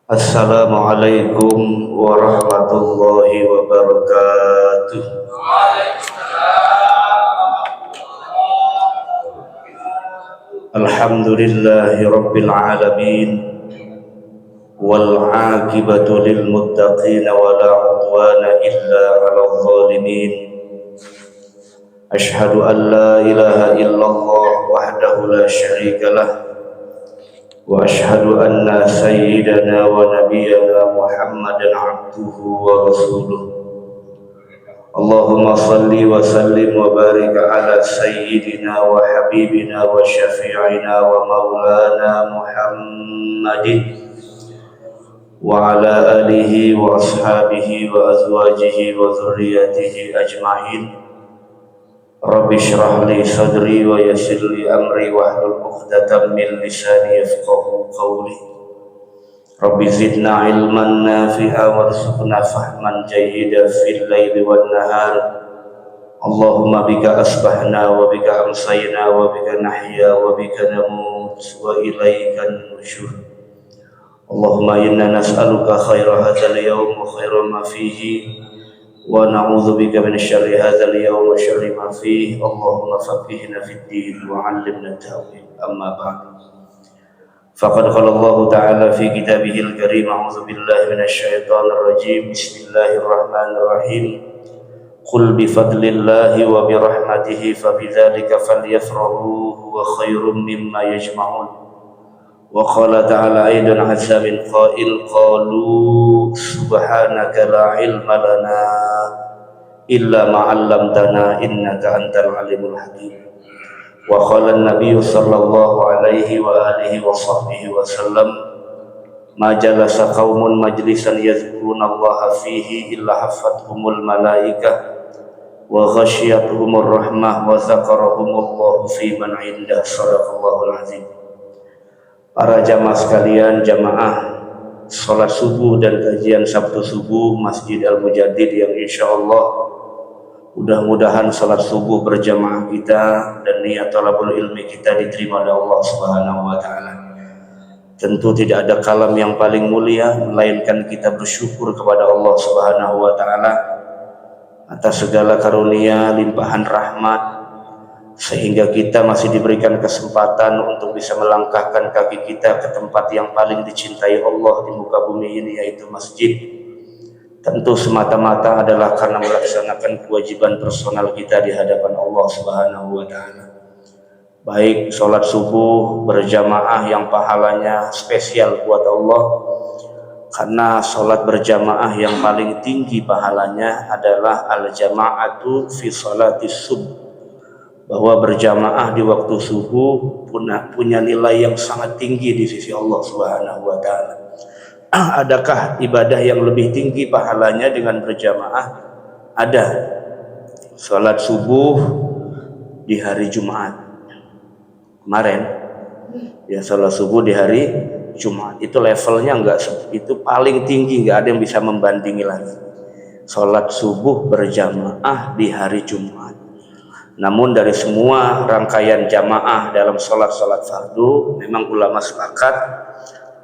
Assalamualaikum warahmatullahi wabarakatuh. Alhamdulillahi rabbil alamin, wal aqibatu lil muttaqin wa la udwana illa 'alal zalimin. Ashhadu an la ilaha illallah wahdahu la syarika lah, wa ashhadu anna sayyidana wa nabiyyana Muhammadan abduhu wa rasuluh. Allahumma salli wa sallim wa barik ala sayyidina wa habibina wa syafi'ina wa maulana Muhammadin wa ala alihi wa ashabihi wa azwajihi wa dhurriyyatihi ajma'in. Rabbi shrah li sadri wa yassir li amri wahlul 'uqdatam min lisani yafqahu qawli. Rabbi zidna ilman nafi'a warzuqna fahman jayyidan fil laili wan nahar. Allahumma bika asbahna wa bika amsayna wa bika nahya wa bika namut wa ilaika nusyur. Allahumma inna nas'aluka khaira hadzal yawm wa khaira ma fihi, wa na'udzu bika min syarri hadzal yawm wa syarri ma fihi. Allahumma faqihna fid din wa 'allimna at-ta'wil. Amma ba'd. Faqad qala Allah ta'ala fi kitabihil karim, a'udzu billahi minasy syaithanir rajim. Bismillahirrahmanirrahim. Qul bi fadlillahi wa bi rahmatihi fa bidzalika falyafrahu huwa khairum mimma yajma'un. Wa qala ta'ala aidan 'azza min qail qalu subhanaka la ilma lana illa ma 'allamtana innaka antal alimul hakim. Wa qala an-nabiy sallallahu alaihi wa alihi wa sahbihi wa sallam ma jalasa qaumun majlisan yadhkuruna Allah fihi illa haffathumul malaikah wa ghasyiyatuhumur rahmah wa zakarahumullahu fi man 'indah. Shadaqallahul azim. Para jamaah sekalian, jamaah sholat subuh dan kajian Sabtu subuh Masjid Al-Mujaddid yang insya Allah mudah-mudahan sholat subuh berjamaah kita dan niat talabul ilmi kita diterima oleh Allah Subhanahu wa Ta'ala. Tentu tidak ada kalam yang paling mulia melainkan kita bersyukur kepada Allah Subhanahu wa Ta'ala atas segala karunia limpahan rahmat, sehingga kita masih diberikan kesempatan untuk bisa melangkahkan kaki kita ke tempat yang paling dicintai Allah di muka bumi ini, yaitu masjid. Tentu semata-mata adalah karena melaksanakan kewajiban personal kita di hadapan Allah Subhanahu wa Ta'ala. Baik sholat subuh berjamaah yang pahalanya spesial buat Allah, karena sholat berjamaah yang paling tinggi pahalanya adalah al-jama'atu fi sholatis subuh, bahwa berjamaah di waktu subuh punya nilai yang sangat tinggi di sisi Allah Subhanahu wa Ta'ala. Adakah ibadah yang lebih tinggi pahalanya dengan berjamaah? Ada. Salat subuh di hari Jumat kemarin, ya, salat subuh di hari Jumat itu levelnya itu paling tinggi, nggak ada yang bisa membandingi lagi. Salat subuh berjamaah di hari Jumat. Namun dari semua rangkaian jamaah dalam sholat-sholat fardu, memang ulama sepakat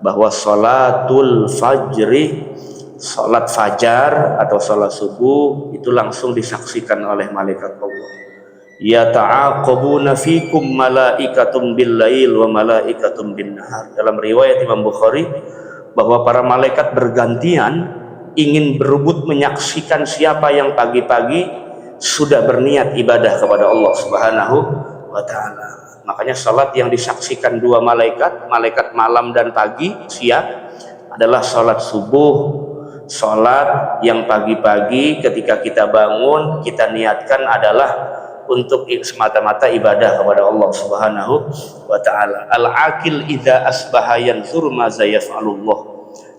bahwa sholatul fajri, sholat fajar atau sholat subuh itu langsung disaksikan oleh malaikat Allah. Yata'aqabuna fikum malaikatum bil lail wa malaikatum bin nahar. Dalam riwayat Imam Bukhari bahwa para malaikat bergantian ingin berebut menyaksikan siapa yang pagi-pagi sudah berniat ibadah kepada Allah Subhanahu wa Ta'ala. Makanya salat yang disaksikan dua malaikat, malaikat malam dan pagi, siang, adalah salat subuh. Salat yang pagi-pagi ketika kita bangun, kita niatkan adalah untuk semata-mata ibadah kepada Allah Subhanahu wa Ta'ala. Al-aqil idza asbaha yanzur ma yaf'alullah.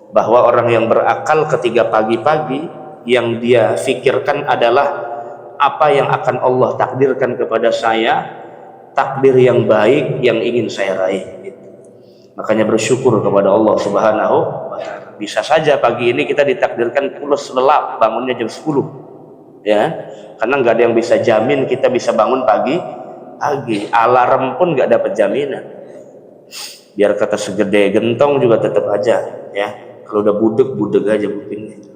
Bahwa orang yang berakal ketika pagi-pagi yang dia fikirkan adalah apa yang akan Allah takdirkan kepada saya, takdir yang baik yang ingin saya raih. Makanya bersyukur kepada Allah Subhanahu wa Ta'ala. Bisa saja pagi ini kita ditakdirkan pulas lelap, bangunnya jam 10, ya, karena nggak ada yang bisa jamin kita bisa bangun pagi pagi. Alarm pun nggak dapat jaminan. Biar kata segede gentong juga tetap aja ya. Kalau udah budek aja kupingnya.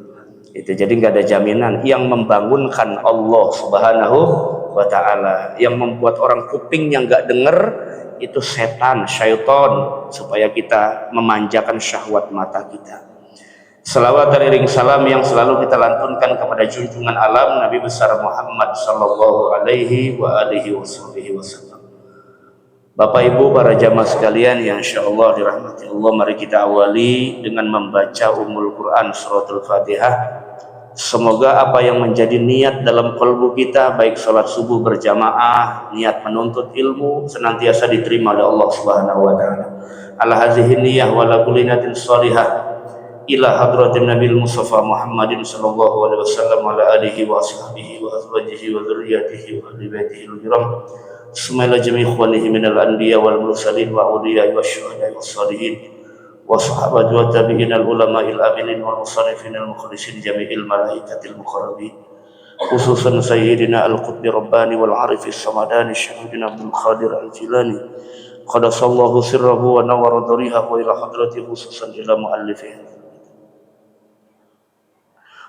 Itu jadi nggak ada jaminan. Yang membangunkan Allah Subhanahu wa Ta'ala, yang membuat orang kuping yang nggak denger itu setan, syaitan, supaya kita memanjakan syahwat mata kita. Selawat dan iring salam yang selalu kita lantunkan kepada junjungan alam Nabi besar Muhammad sallallahu alaihi wa alihi wasallam. Bapak Ibu para jamaah sekalian yang insyaallah dirahmati Allah, mari kita awali dengan membaca Ummul Quran suratul Fatihah. Semoga apa yang menjadi niat dalam kalbu kita, baik sholat subuh berjamaah, niat menuntut ilmu, senantiasa diterima oleh Allah Subhanahu wa Ta'ala. Ala hadhihi niyyah wa la kulli niyatin shalihah ila hadratin Nabil Mustafa Muhammadin sallallahu alaihi wasallam wa ala alihi wa ashabihi wa azwajihi wa dzurriyyatihi wa ahli baitihi al-kiram. Bismillah jami' ikhwanihi minal anbiya wal mursalin wa awliya wa syuhada wa salihin wa sahabat wa tabi'in al-ulama il-aminin wal musannifin al-mukhlisin jami'il malaikatil muqarrabin, khususan sayyidina al-qutbi rabbani wal arifis samadani syahidina Abdul Qadir al-Jilani qadasallahu sirrahu wa nawwara dharihahu ila hadrati khususan ila mu'allifihi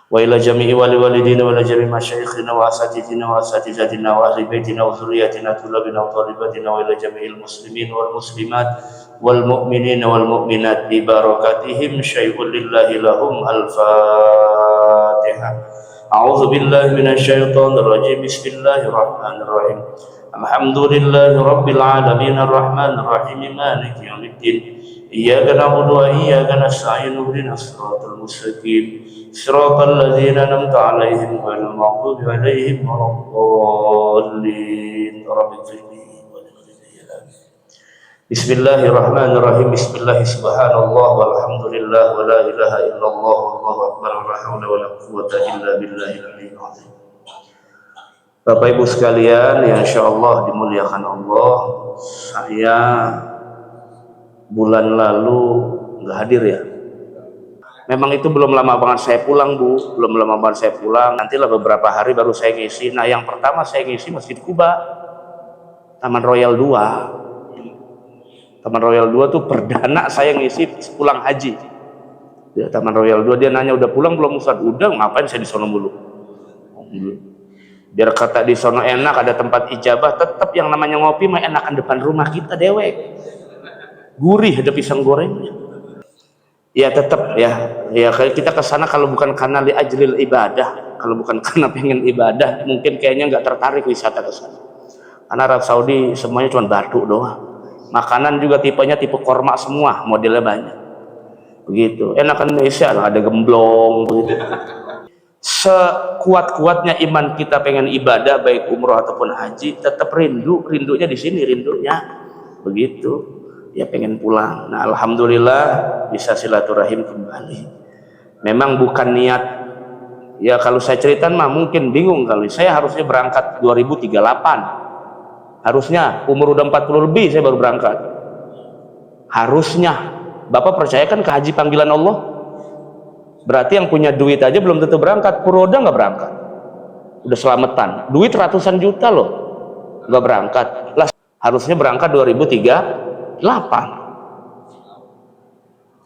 wa ila jami'i walidina wa ila jami'i masyayikhina wa asatidzina wa asatizatina wa ahli baitina wa dzurriyyatina tulabina wa thalibatina wa ila jami'il muslimin wal muslimat wal mu'minina wal mu'minat bi barakatihim syai'un lillahi lahum. Al-Fatihah. A'udzu billahi minasyaitonir rajim. Bismillahirrahmanirrahim. Alhamdulillahi rabbil alamin arrahmanir rahim maliki yaumiddin. Iyyaka na'budu wa iyyaka nasta'in ihdinas siratal mustaqim siratal ladzina an'amta 'alaihim ghairil maghdubi 'alaihim waladdallin. Bismillahirrahmanirrahim. Bismillah subhanallah walhamdulillah wa la ilaha illallah wallahu akbar wa la haula wa la quwwata illa billahil aliyyil azim. Bapak Ibu sekalian yang insyaallah dimuliakan Allah, saya bulan lalu nggak hadir ya. Memang itu belum lama banget saya pulang Bu, belum lama banget saya pulang. Nantilah beberapa hari baru saya ngisi. Nah yang pertama saya ngisi Masjid Kuba, Taman Royal 2. Taman Royal 2 tuh perdana saya ngisi pulang haji. Ya, Taman Royal 2 dia nanya udah pulang belum Ustaz? Udah, ngapain saya di sono mulu? Biar kata di sono enak, ada tempat ijabah, tetap yang namanya ngopi mah enakan depan rumah kita dewek. Gurih ada pisang gorengnya. Ya tetap ya kita ke sana kalau bukan karena li ajlil ibadah, kalau bukan karena pengen ibadah, mungkin kayaknya nggak tertarik wisata ke sana. Karena Arab Saudi semuanya cuma batu doang. Makanan juga tipenya tipe korma semua, modelnya banyak. Begitu. Enakan Indonesia ada gemblong begitu. Sekuat-kuatnya iman kita pengen ibadah baik umroh ataupun haji, tetap rindunya di sini rindunya. Begitu. Ya pengen pulang. Nah alhamdulillah bisa silaturahim kembali. Memang bukan niat ya, kalau saya ceritakan mah mungkin bingung kali. Saya harusnya berangkat 2038, harusnya umur udah 40 lebih saya baru berangkat, harusnya. Bapak percaya kan ke haji panggilan Allah? Berarti yang punya duit aja belum tentu berangkat. Puroda nggak berangkat, udah selamatan, duit ratusan juta loh nggak berangkat lah. Harusnya berangkat 2038,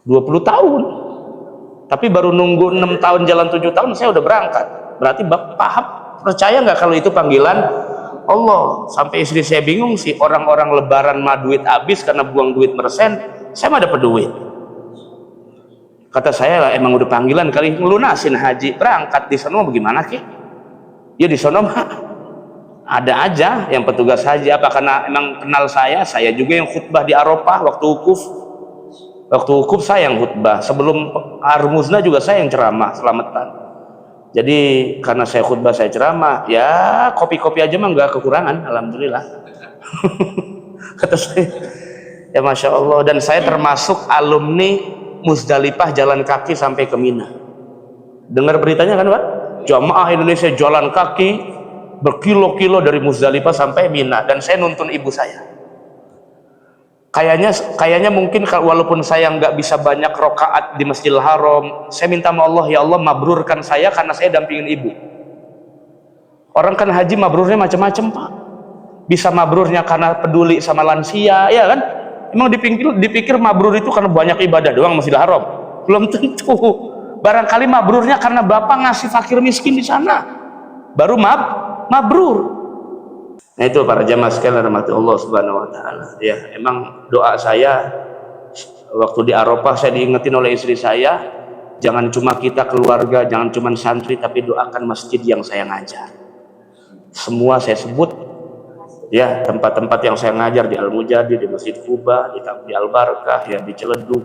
20 tahun, tapi baru nunggu 6 tahun jalan 7 tahun saya udah berangkat. Berarti Bapak paham, percaya nggak kalau itu panggilan Allah? Sampai istri saya bingung sih, orang-orang lebaran mah duit habis karena buang duit mersen, saya mah dapat duit. Kata saya lah, emang udah panggilan kali ngelunasin haji, berangkat. Di sana bagaimana ki? Ya di sana mah ada aja yang petugas haji. Apa karena emang kenal saya juga yang khutbah di Arafah waktu wukuf saya yang khutbah, sebelum Armuzna juga saya yang ceramah selamatan. Jadi karena saya khutbah saya ceramah, ya kopi-kopi aja mah nggak kekurangan, alhamdulillah. Kata saya, ya masya Allah. Dan saya termasuk alumni Muzdalifah jalan kaki sampai ke Mina. Dengar beritanya kan Pak? Jamaah Indonesia jalan kaki berkilo-kilo dari Muzdalifah sampai Mina, dan saya nuntun ibu saya. Kayaknya mungkin walaupun saya nggak bisa banyak rokaat di Masjidil Haram, saya minta sama Allah, ya Allah mabrurkan saya karena saya dampingin ibu. Orang kan haji mabrurnya macam-macam Pak. bisa mabrurnya karena peduli sama lansia, ya kan? Emang dipikir mabrur itu karena banyak ibadah doang Masjidil Haram? Belum tentu. Barangkali mabrurnya karena Bapak ngasih fakir miskin di sana, baru mabrur. Nah itu para jamaah sekalian rahmati Allah Subhanahu wa taala. Ya, emang doa saya waktu di Arafah saya diingetin oleh istri saya, jangan cuma kita keluarga, jangan cuma santri, tapi doakan masjid yang saya ngajar. Semua saya sebut ya, tempat-tempat yang saya ngajar di Al-Mujadi, di Masjid Kuba, di Al-Barkah, ya di Ciledug,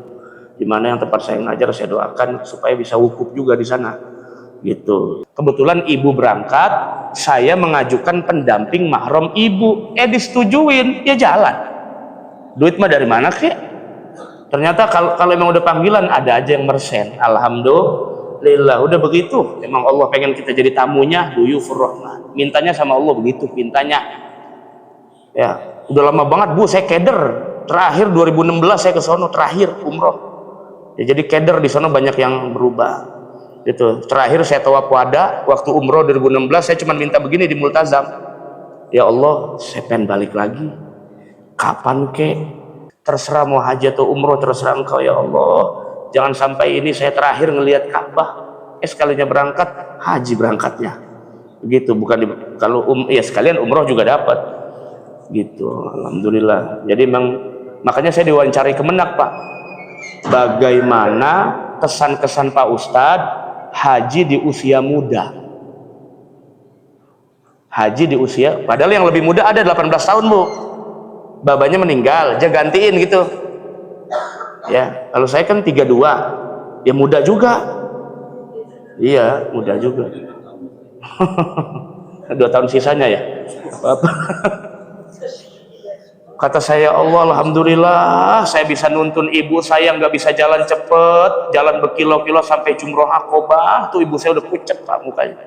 di mana yang tempat saya ngajar saya doakan supaya bisa wukuf juga di sana. Gitu. Kebetulan ibu berangkat, saya mengajukan pendamping mahram ibu, disetujuin, ya jalan. Duit mah dari mana kek? Ternyata kalau emang udah panggilan ada aja yang mersen. Alhamdulillah, udah begitu. Emang Allah pengen kita jadi tamunya, duyufur rahman. Mintanya sama Allah begitu, mintanya. Ya, udah lama banget Bu, saya keder. Terakhir 2016 saya ke sono terakhir umroh. Ya, jadi keder di sono banyak yang berubah. Gitu. Terakhir saya tawaf wada waktu umroh 2016, saya cuma minta begini di Multazam, ya Allah saya pengen balik lagi, kapan kek, terserah mau haji atau umroh terserah engkau ya Allah, jangan sampai ini saya terakhir ngelihat Ka'bah, sekalinya berangkat haji berangkatnya begitu, bukan kalau ya sekalian umroh juga dapat gitu. Alhamdulillah. Jadi makanya saya diwawancari Kemenak, Pak, bagaimana kesan-kesan Pak Ustadz haji di usia muda. Haji di usia, padahal yang lebih muda ada 18 tahun Bu, babanya meninggal, dia gantiin gitu ya. Kalau saya kan 32, ya muda juga, iya muda juga. 2 tahun sisanya ya, apa-apa. Kata saya, Allah alhamdulillah saya bisa nuntun ibu saya, nggak bisa jalan cepet, jalan berkilo-kilo sampai Jumroh Aqobah tuh ibu saya udah pucet Pak mukanya.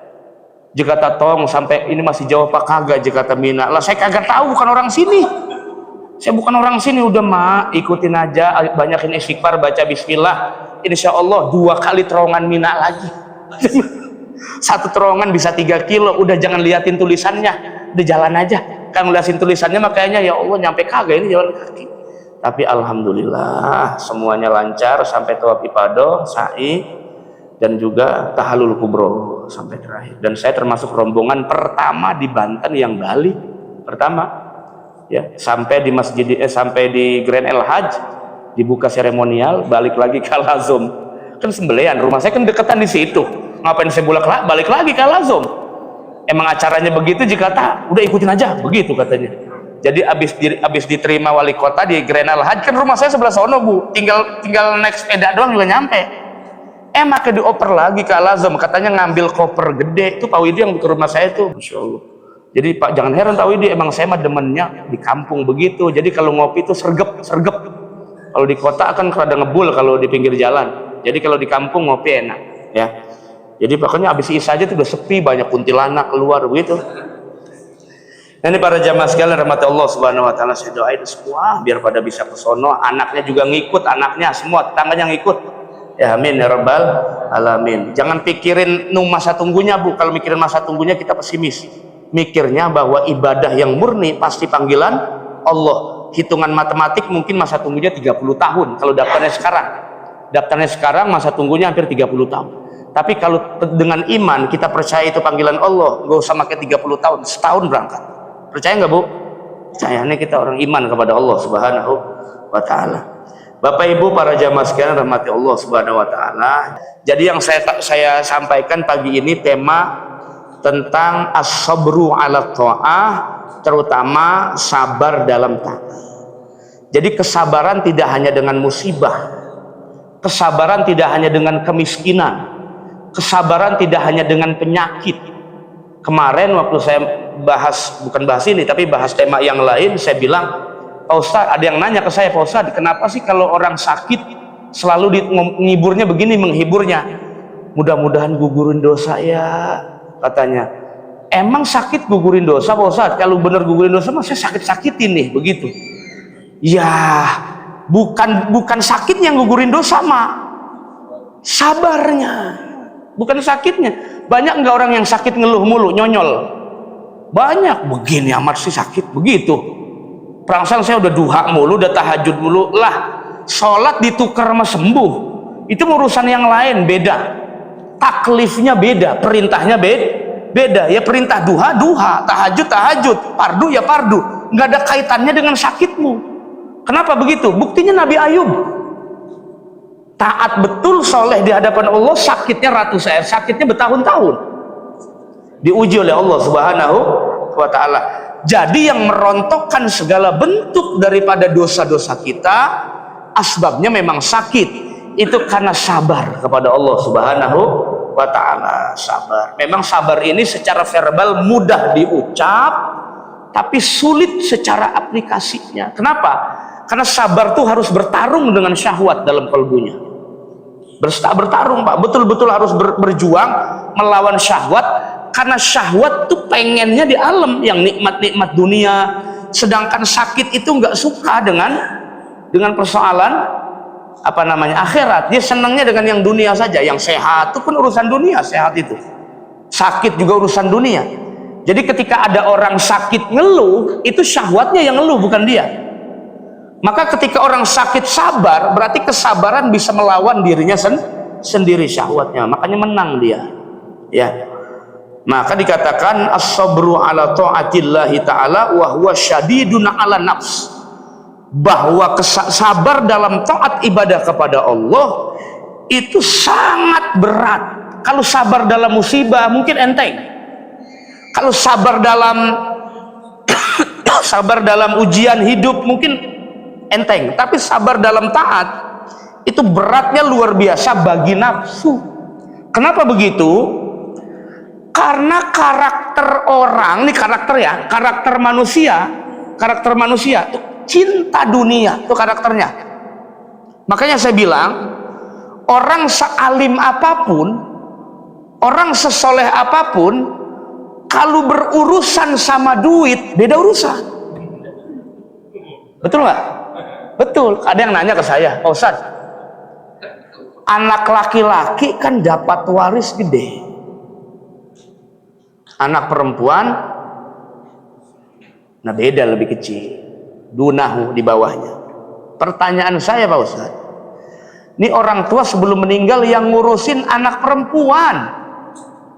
Jika tong sampai ini masih jauh Pak, kagak jika Mina lah, saya kagak tahu, bukan orang sini, saya bukan orang sini. Udah Mak, ikutin aja, banyakin istighfar, baca bismillah, insya Allah 2 kali terowongan Mina lagi. 1 terowongan bisa 3 kilo, udah jangan liatin tulisannya, udah jalan aja. Kan ngeliatin tulisannya makanya ya Allah nyampe kagak ini jalan kaki. Tapi alhamdulillah semuanya lancar sampai tawaf ifadah, sa'i, dan juga tahallul kubro sampai terakhir. Dan saya termasuk rombongan pertama di Banten yang Bali pertama ya, sampai di sampai di Grand El Hajj dibuka seremonial, balik lagi ke Al Azom. Kan sembelian, rumah saya kan deketan di situ, ngapain saya balik lagi ke Al Azom? Emang acaranya begitu, jika tak udah ikutin aja begitu katanya. Jadi abis diterima wali kota di Grand Al Hajj, kan rumah saya sebelah sono Bu, tinggal naik sepeda doang juga nyampe. Makanya dioper lagi ke Al Azom, katanya ngambil koper gede. Itu Pak Widi yang ke rumah saya tuh, Masya Allah. Jadi Pak jangan heran Pak Widi, emang saya mah demennya di kampung begitu. Jadi kalau ngopi itu sergep. Kalau di kota akan rada ngebul kalau di pinggir jalan. Jadi kalau di kampung ngopi enak ya. Jadi pokoknya habis isya aja tuh udah sepi, banyak kuntilanak keluar begitu. Nah, ini para jamaah sekalian rahmat Allah Subhanahu wa taala, saya doain semua biar pada bisa ke sono, anaknya juga ngikut, anaknya semua tetangganya ngikut. Ya amin ya rabbal alamin. Jangan pikirin masa tunggunya Bu, kalau mikirin masa tunggunya kita pesimis. Mikirnya bahwa ibadah yang murni pasti panggilan Allah. Hitungan matematik mungkin masa tunggunya 30 tahun kalau daftarnya sekarang. Daftarnya sekarang masa tunggunya hampir 30 tahun. Tapi kalau dengan iman kita percaya itu panggilan Allah, gak usah pakai 30 tahun, setahun berangkat. Percaya nggak Bu? Percaya, ini kita orang iman kepada Allah Subhanahu wa taala. Bapak Ibu para jamaah sekalian rahmati Allah Subhanahu wa taala. Jadi yang saya sampaikan pagi ini tema tentang as-sabru 'ala tha'ah, terutama sabar dalam taat. Jadi kesabaran tidak hanya dengan musibah. Kesabaran tidak hanya dengan kemiskinan. Kesabaran tidak hanya dengan penyakit. Kemarin waktu saya bukan bahas ini tapi bahas tema yang lain, saya bilang, Pak Ustadz, ada yang nanya ke saya, Pak Ustadz, kenapa sih kalau orang sakit selalu menghiburnya begini, menghiburnya, mudah-mudahan gugurin dosa ya, katanya. Emang sakit gugurin dosa Pak Ustadz? Kalau bener gugurin dosa mah saya sakit-sakitin nih, begitu. Ya, bukan sakitnya yang gugurin dosa mah, sabarnya. Bukan sakitnya. Banyak nggak orang yang sakit ngeluh mulu, nyonyol? Banyak, begini amat sih sakit begitu. Perasaan saya udah duha mulu, udah tahajud mulu lah. Sholat ditukar sama sembuh, itu urusan yang lain, beda. Taklifnya beda, perintahnya beda. Ya perintah duha, tahajud, pardu ya pardu. Nggak ada kaitannya dengan sakitmu. Kenapa begitu? Buktinya Nabi Ayub. Taat betul, soleh di hadapan Allah, sakitnya sakitnya bertahun-tahun. Diuji oleh Allah Subhanahu wa Ta'ala. Jadi yang merontokkan segala bentuk daripada dosa-dosa kita, asbabnya memang sakit. Itu karena sabar kepada Allah Subhanahu wa Ta'ala. Sabar. Memang sabar ini secara verbal mudah diucap, tapi sulit secara aplikasinya. Kenapa? Karena sabar tuh harus bertarung dengan syahwat dalam kalbunya. Bertarung, Pak. Betul-betul harus berjuang melawan syahwat, karena syahwat tuh pengennya di alam yang nikmat-nikmat dunia, sedangkan sakit itu nggak suka dengan persoalan akhirat. Dia senangnya dengan yang dunia saja. Yang sehat itu pun urusan dunia, sehat itu. Sakit juga urusan dunia. Jadi ketika ada orang sakit ngeluh, itu syahwatnya yang ngeluh, bukan dia. Maka ketika orang sakit sabar, berarti kesabaran bisa melawan dirinya sendiri, syahwatnya. Makanya menang dia. Ya. Maka dikatakan as-sabru ala ta'atillahi ta'ala wa huwa syadidun ala nafs. Bahwa sabar dalam taat ibadah kepada Allah itu sangat berat. Kalau sabar dalam musibah mungkin enteng. Kalau sabar dalam ujian hidup mungkin enteng. Tapi sabar dalam taat itu beratnya luar biasa bagi nafsu. Kenapa begitu? Karena karakter orang, ini karakter manusia tuh cinta dunia, itu karakternya. Makanya saya bilang, orang sealim apapun, orang sesoleh apapun, kalau berurusan sama duit, beda urusan. Betul nggak? Betul. Ada yang nanya ke saya, Pak Ustadz, anak laki-laki kan dapat waris gede, anak perempuan nah beda, lebih kecil, dunahu, di bawahnya. Pertanyaan saya, Pak Ustadz, ini orang tua sebelum meninggal yang ngurusin anak perempuan,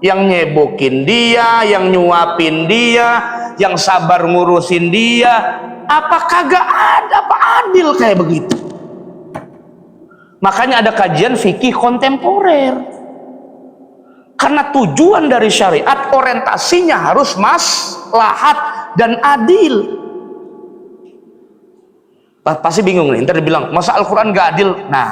yang nyebokin dia, yang nyuapin dia, yang sabar ngurusin dia, apa kagak ada, apa adil kayak begitu? Makanya ada kajian fikih kontemporer. Karena tujuan dari syariat orientasinya harus maslahat dan adil. Pasti bingung nih, ntar dibilang masa Al-Quran gak adil. Nah,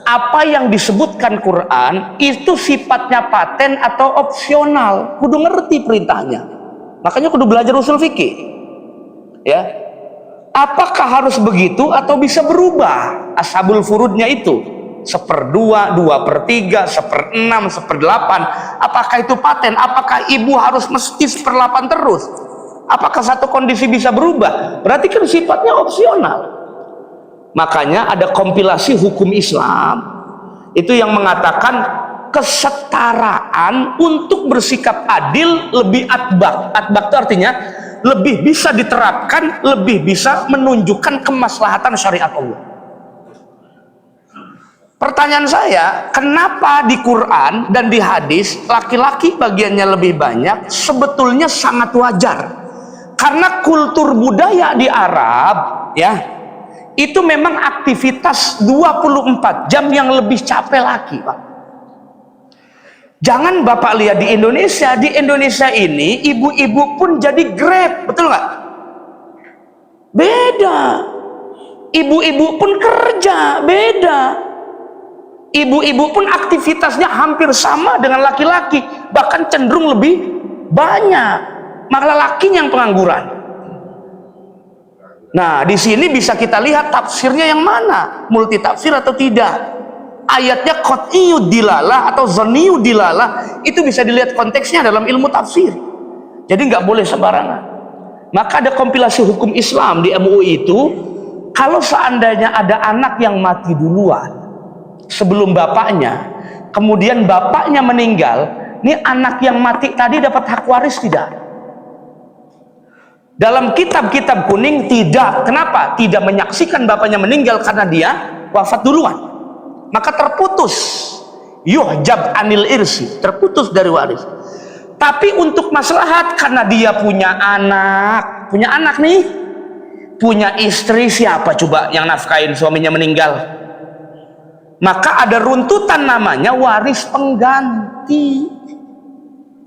apa yang disebutkan Quran itu sifatnya paten atau opsional, kudu ngerti perintahnya. Makanya kudu belajar usul fikih. Ya, apakah harus begitu atau bisa berubah? Ashabul furudnya itu 1/2, 2/3, 1/6, 1/8. Apakah itu paten? Apakah ibu harus mesti 1/8 terus? Apakah satu kondisi bisa berubah? Berarti kan sifatnya opsional. Makanya ada kompilasi hukum Islam itu yang mengatakan kesetaraan untuk bersikap adil lebih atbaq. Atbaq itu artinya lebih bisa diterapkan, lebih bisa menunjukkan kemaslahatan syariat Allah. Pertanyaan saya, kenapa di Quran dan di hadis laki-laki bagiannya lebih banyak? Sebetulnya sangat wajar. Karena kultur budaya di Arab, ya, itu memang aktivitas 24 jam yang lebih capek laki, Pak. Jangan Bapak lihat di Indonesia ini ibu-ibu pun jadi Grab, betul nggak? Beda. Ibu-ibu pun kerja, beda. Ibu-ibu pun aktivitasnya hampir sama dengan laki-laki, bahkan cenderung lebih banyak. Malah lakinya yang pengangguran. Nah, di sini bisa kita lihat tafsirnya yang mana, multi tafsir atau tidak. Ayatnya qat'iyud dilalah atau zaniyud dilalah, itu bisa dilihat konteksnya dalam ilmu tafsir. Jadi nggak boleh sembarangan. Maka ada kompilasi hukum Islam di MUI itu, kalau seandainya ada anak yang mati duluan sebelum bapaknya, kemudian bapaknya meninggal, ini anak yang mati tadi dapat hak waris tidak? Dalam kitab-kitab kuning tidak. Kenapa? Tidak menyaksikan bapaknya meninggal karena dia wafat duluan. Maka terputus. Yuhjab anil irsi, terputus dari waris. Tapi untuk maslahat karena dia punya anak nih, punya istri, siapa coba yang nafkain suaminya meninggal? Maka ada runtutan namanya waris pengganti.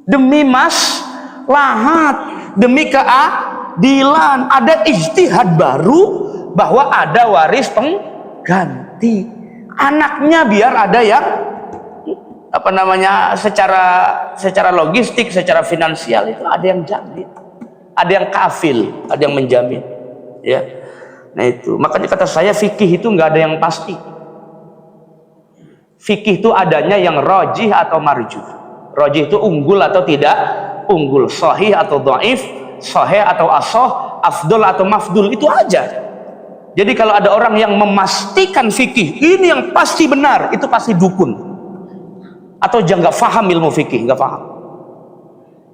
Demi maslahat, demi keadilan, ada ijtihad baru bahwa ada waris pengganti. Anaknya biar ada yang secara logistik, secara finansial itu ada yang jamin, ada yang kafil, ada yang menjamin, ya. Nah itu makanya kata saya fikih itu nggak ada yang pasti. Fikih itu adanya yang rajih atau marjuh. Rajih itu unggul atau tidak unggul, sahih atau dhaif, sahih atau ashah, afdol atau mafdul, itu aja. Jadi kalau ada orang yang memastikan fikih ini yang pasti benar, itu pasti dukun atau jangan nggak paham ilmu fikih, nggak paham.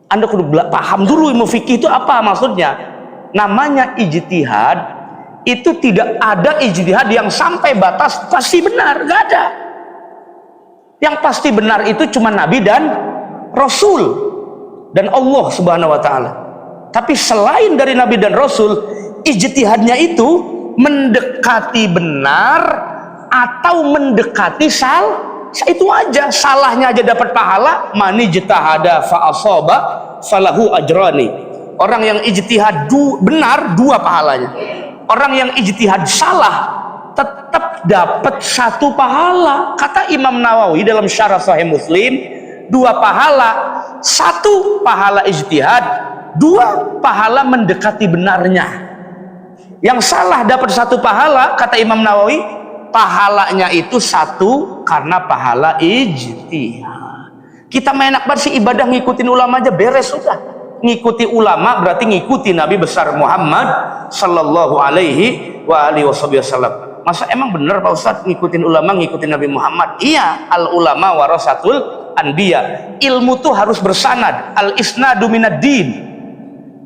Anda kudu paham dulu ilmu fikih itu apa maksudnya. Namanya ijtihad, itu tidak ada ijtihad yang sampai batas pasti benar, nggak ada. Yang pasti benar itu cuma Nabi dan Rasul dan Allah Subhanahu Wa Taala. Tapi selain dari Nabi dan Rasul, ijtihadnya itu mendekati benar atau mendekati itu aja. Salahnya aja dapat pahala. Mani ijtahada fa asaba falahu ajrani. Orang yang ijtihad benar, 2 pahalanya. Orang yang ijtihad salah tetap dapat 1 pahala. Kata Imam Nawawi dalam Syarah Sahih Muslim, 2 pahala. 1 pahala ijtihad, 2 pahala mendekati benarnya. Yang salah dapat 1 pahala, kata Imam Nawawi, pahalanya itu 1 karena pahala ijtihad. Kita main banget sih ibadah ngikutin ulama aja beres sudah. Ngikuti ulama berarti ngikuti Nabi besar Muhammad sallallahu alaihi wa alihi wasallam. Masa emang bener Pak Ustadz ngikutin ulama, ngikutin Nabi Muhammad? Iya, al ulama warasatul anbiya. Ilmu tuh harus bersanad. Al isnadu minad din.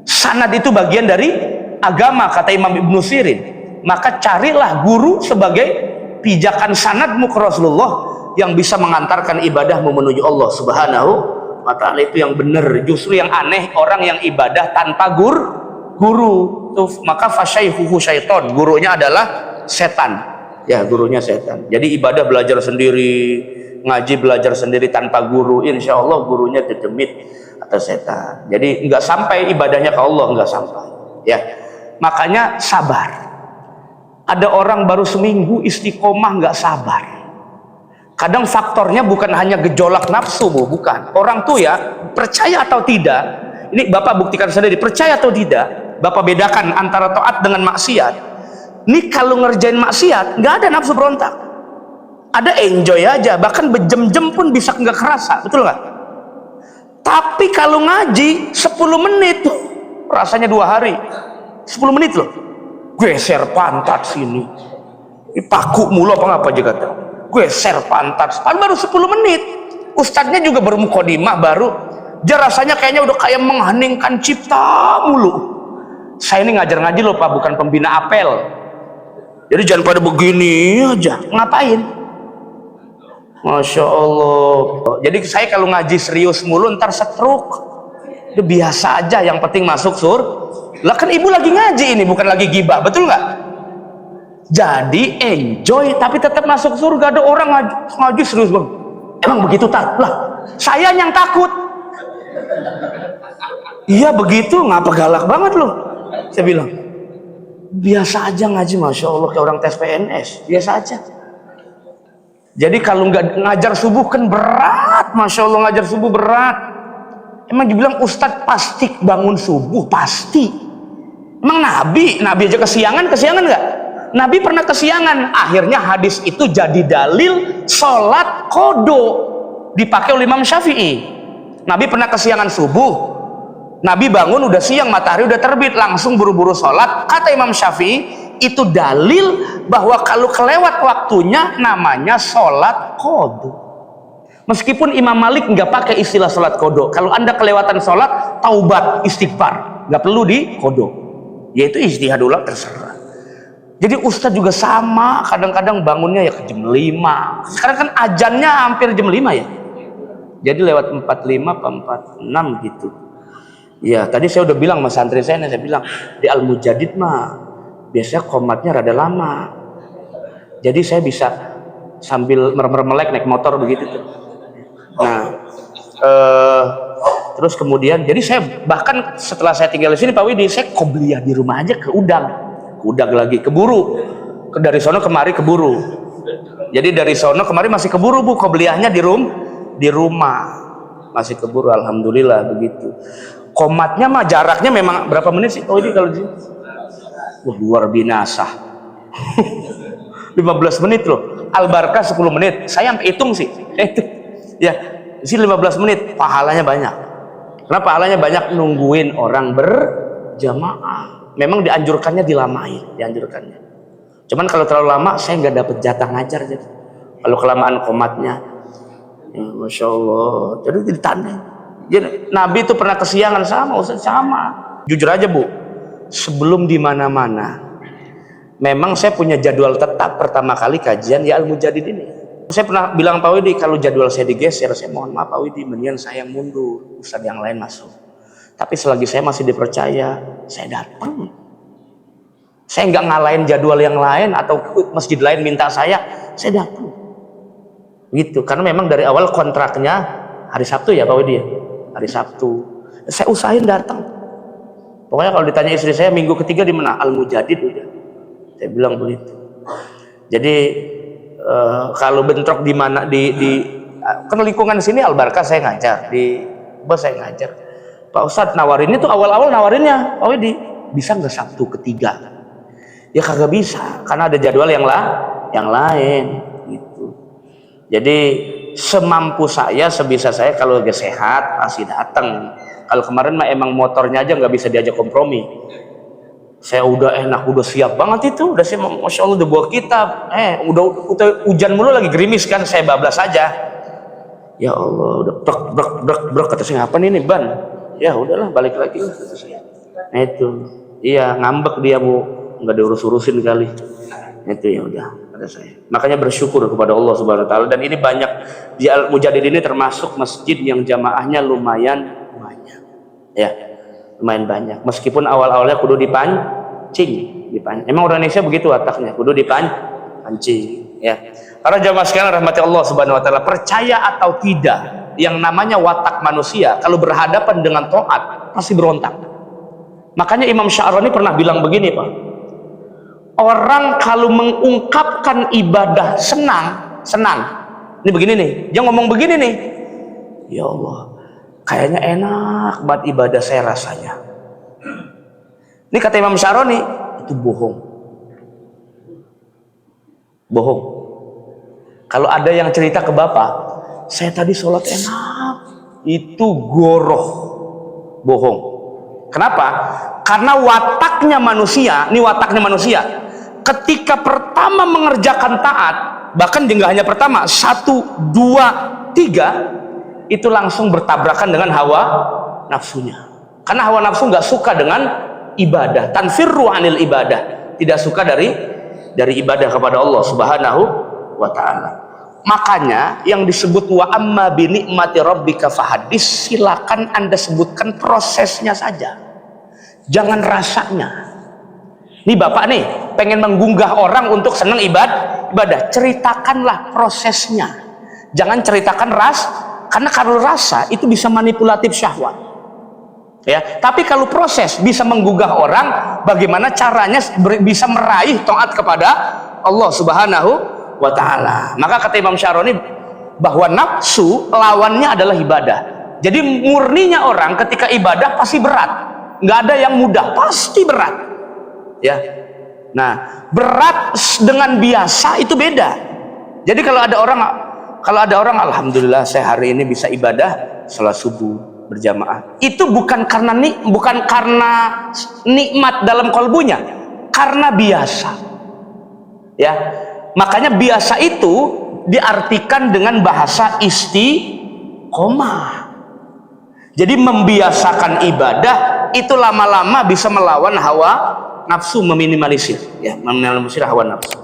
Sanad itu bagian dari agama, kata Imam Ibnu Sirin. Maka carilah guru sebagai pijakan sanadmu ke Rasulullah yang bisa mengantarkan ibadahmu menuju Allah Subhanahu wa Ta'ala. Itu yang benar. Justru yang aneh orang yang ibadah tanpa guru tuh, maka fasyaihuhu syaiton, gurunya adalah setan, ya, gurunya setan. Jadi ibadah belajar sendiri, ngaji belajar sendiri tanpa guru, insya Allah gurunya dedemit atau setan. Jadi nggak sampai ibadahnya ke Allah, nggak sampai, ya. Makanya sabar. Ada orang baru seminggu istiqomah nggak sabar. Kadang faktornya bukan hanya gejolak nafsu, bukan. Orang tuh ya percaya atau tidak. Ini Bapak buktikan sendiri, percaya atau tidak. Bapak bedakan antara taat dengan maksiat. Ini kalau ngerjain maksiat nggak ada nafsu berontak, ada enjoy aja, bahkan berjam-jam pun bisa nggak kerasa, betul nggak? Tapi kalau ngaji 10 menit tuh rasanya 2 hari. 10 menit loh, geser pantat sini, paku mulu apa aja kata, geser pantat, baru 10 menit. Ustadznya juga baru mukodimah, baru rasanya kayaknya udah kayak mengheningkan cipta mulu. Saya ini ngajar ngaji loh Pak, bukan pembina apel. Jadi jangan pada begini aja, ngapain? Masya Allah. Jadi saya kalau ngaji serius mulu ntar stroke. Itu biasa aja, yang penting masuk lah kan ibu lagi ngaji ini, bukan lagi gibah, betul nggak? Jadi enjoy tapi tetap masuk surga. Ada orang ngaji serius bang, emang begitu tak? Lah saya yang takut. Iya begitu, ngapa galak banget loh? Saya bilang biasa aja ngaji, Masya Allah, kayak orang tes PNS, biasa aja. Jadi kalau nggak ngajar subuh kan berat, Masya Allah, ngajar subuh berat. Emang dibilang Ustadz pasti bangun subuh, pasti. Emang Nabi aja kesiangan nggak? Nabi pernah kesiangan. Akhirnya hadis itu jadi dalil sholat qodho dipakai oleh Imam Syafi'i. Nabi pernah kesiangan subuh, Nabi bangun udah siang, matahari udah terbit, langsung buru-buru sholat. Kata Imam Syafi'i, itu dalil bahwa kalau kelewat waktunya namanya sholat qodho. Meskipun Imam Malik nggak pakai istilah sholat qodho. Kalau anda kelewatan sholat, taubat, istighfar. nggak perlu dikodok, yaitu ijtihad ulama terserah. Jadi ustadz juga sama, kadang-kadang bangunnya ya ke jam 5. Sekarang kan azannya hampir jam 5 ya, jadi lewat 45 apa 46 gitu ya. Tadi saya udah bilang sama santri saya bilang di Al-Mujadid mah biasanya komatnya rada lama, jadi saya bisa sambil melek naik motor begitu tuh. Nah terus kemudian jadi saya bahkan setelah saya tinggal di sini Pak Widi, saya qobliyah di rumah aja ke Udang lagi keburu, dari sono kemari keburu. Jadi dari sono kemari masih keburu Bu, qobliyahnya di rumah masih keburu, alhamdulillah begitu. Komatnya mah jaraknya memang berapa menit sih Pak Widi kalau di sini? Wah, luar binasa. 15 menit loh. Al-Barkah 10 menit. Saya sampai hitung sih. Ya, di sini 15 menit, pahalanya banyak. Karena pahalanya banyak nungguin orang berjamaah. Memang dianjurkannya dilamain, dianjurkannya. Cuman kalau terlalu lama saya nggak dapet jatah ngajar jadi. Kalau kelamaan komatnya, ya, Masya Allah. Jadi ditanya. Jadi, Nabi itu pernah kesiangan sama, Ustaz sama. Jujur aja Bu, sebelum di mana-mana, memang saya punya jadwal tetap pertama kali kajian ya Al-Mujadid ini. Saya pernah bilang Pak Widi, kalau jadwal saya digeser, saya mohon maaf Pak Widi, mendingan saya mundur, Ustaz yang lain masuk. Tapi selagi saya masih dipercaya, saya datang. Saya nggak ngalahin jadwal yang lain atau masjid lain minta saya datang. Gitu, karena memang dari awal kontraknya hari Sabtu ya Pak Widi ya, hari Sabtu. Saya usahain datang. Pokoknya kalau ditanya istri saya minggu ketiga di mana, Al-Mujadid udah. Saya bilang begitu. Jadi kalau bentrok di mana di kan lingkungan sini Al-Barkah saya ngajar, di bos saya ngajar. Pak Ustadz nawarinnya tuh awal-awal nawarinnya, Pak Widi bisa nggak Sabtu ketiga? Ya kagak bisa, karena ada jadwal yang lain gitu. Jadi semampu saya, sebisa saya, kalau lagi sehat pasti datang. Kalau kemarin mah emang motornya aja nggak bisa diajak kompromi. Saya udah enak, udah siap banget itu, udah siap, Masya Allah udah bawa kitab. Udah hujan mulu lagi gerimis kan, saya bablas aja. Ya Allah, udah brek kata saya, apa nih ban? Ya udahlah balik lagi lah kata saya. Nah itu, iya ngambek dia Bu, nggak diurus-urusin kali. Itu ya udah kata saya. Makanya bersyukur kepada Allah Subhanahu Wa Taala. Dan ini banyak di Al-Mujadid ini termasuk masjid yang jamaahnya lumayan banyak. Ya, lumayan banyak. Meskipun awal-awalnya kudu dipancing. Emang orang Indonesia begitu wataknya, kudu dipancing. Ya. Para jamaah sekalian rahmati Allah Subhanahu Wa Taala, percaya atau tidak, yang namanya watak manusia kalau berhadapan dengan taat pasti berontak. Makanya Imam Sya'rani pernah bilang begini Pak, orang kalau mengungkapkan ibadah senang, ini begini nih, dia ngomong begini nih, ya Allah kayaknya enak banget ibadah saya rasanya. Ini kata Imam Sya'rani, itu bohong. Kalau ada yang cerita ke Bapak, saya tadi sholat enak, itu goroh, bohong. Kenapa? Karena wataknya manusia, ketika pertama mengerjakan taat, bahkan nggak hanya pertama, 1, 2, 3, itu langsung bertabrakan dengan hawa nafsunya. Karena hawa nafsu nggak suka dengan ibadah, tanfirru anil ibadah, tidak suka dari ibadah kepada Allah Subhanahu wa Ta'ala. Makanya yang disebut wa amma bi ni'mati rabbika fahadis, silakan Anda sebutkan prosesnya saja, jangan rasanya. Nih Bapak nih pengen menggugah orang untuk senang ibadah, ceritakanlah prosesnya, jangan ceritakan karena kalau rasa itu bisa manipulatif syahwat ya. Tapi kalau proses bisa menggugah orang, bagaimana caranya bisa meraih taat kepada Allah Subhanahu wa Ta'ala. Maka kata Imam Sya'rani bahwa nafsu lawannya adalah ibadah. Jadi murninya orang ketika ibadah pasti berat, nggak ada yang mudah, pasti berat ya. Nah berat dengan biasa itu beda. Jadi kalau ada orang alhamdulillah saya hari ini bisa ibadah salat subuh berjamaah, itu bukan karena nikmat dalam kalbunya, karena biasa ya. Makanya biasa itu diartikan dengan bahasa istiqomah. Jadi membiasakan ibadah itu lama-lama bisa melawan hawa nafsu, meminimalisir hawa nafsu.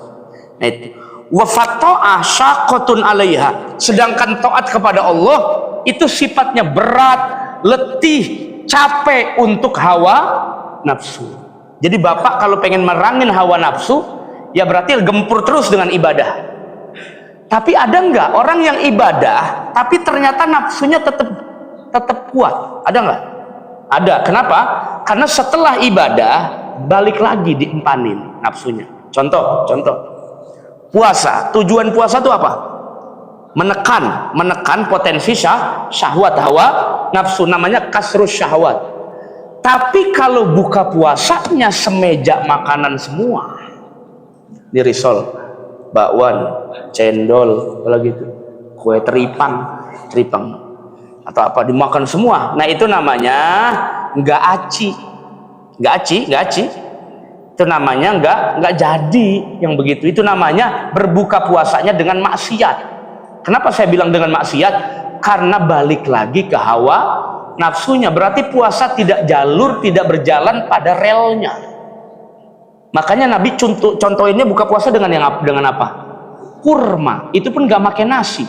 Nah itu wa fato'ah syaqatun 'alaiha, sedangkan taat kepada Allah itu sifatnya berat, letih, capek untuk hawa nafsu. Jadi bapak kalau pengen merangin hawa nafsu, ya berarti gempur terus dengan ibadah. Tapi ada nggak orang yang ibadah tapi ternyata nafsunya tetap kuat? Ada nggak? Ada. Kenapa? Karena setelah ibadah balik lagi diempanin nafsunya. Contoh puasa. Tujuan puasa itu apa? Menekan potensi syahwat, hawa nafsu, namanya kasrus syahwat. Tapi kalau buka puasanya semeja makanan semua, di risol, bakwan, cendol, apalagi itu, kue teripang atau apa, dimakan semua. Nah itu namanya nggak aci. Itu namanya nggak jadi yang begitu. Itu namanya berbuka puasanya dengan maksiat. Kenapa saya bilang dengan maksiat? Karena balik lagi ke hawa nafsunya. Berarti puasa tidak berjalan pada relnya. Makanya Nabi contohinnya buka puasa dengan apa? Kurma. Itu pun nggak makan nasi.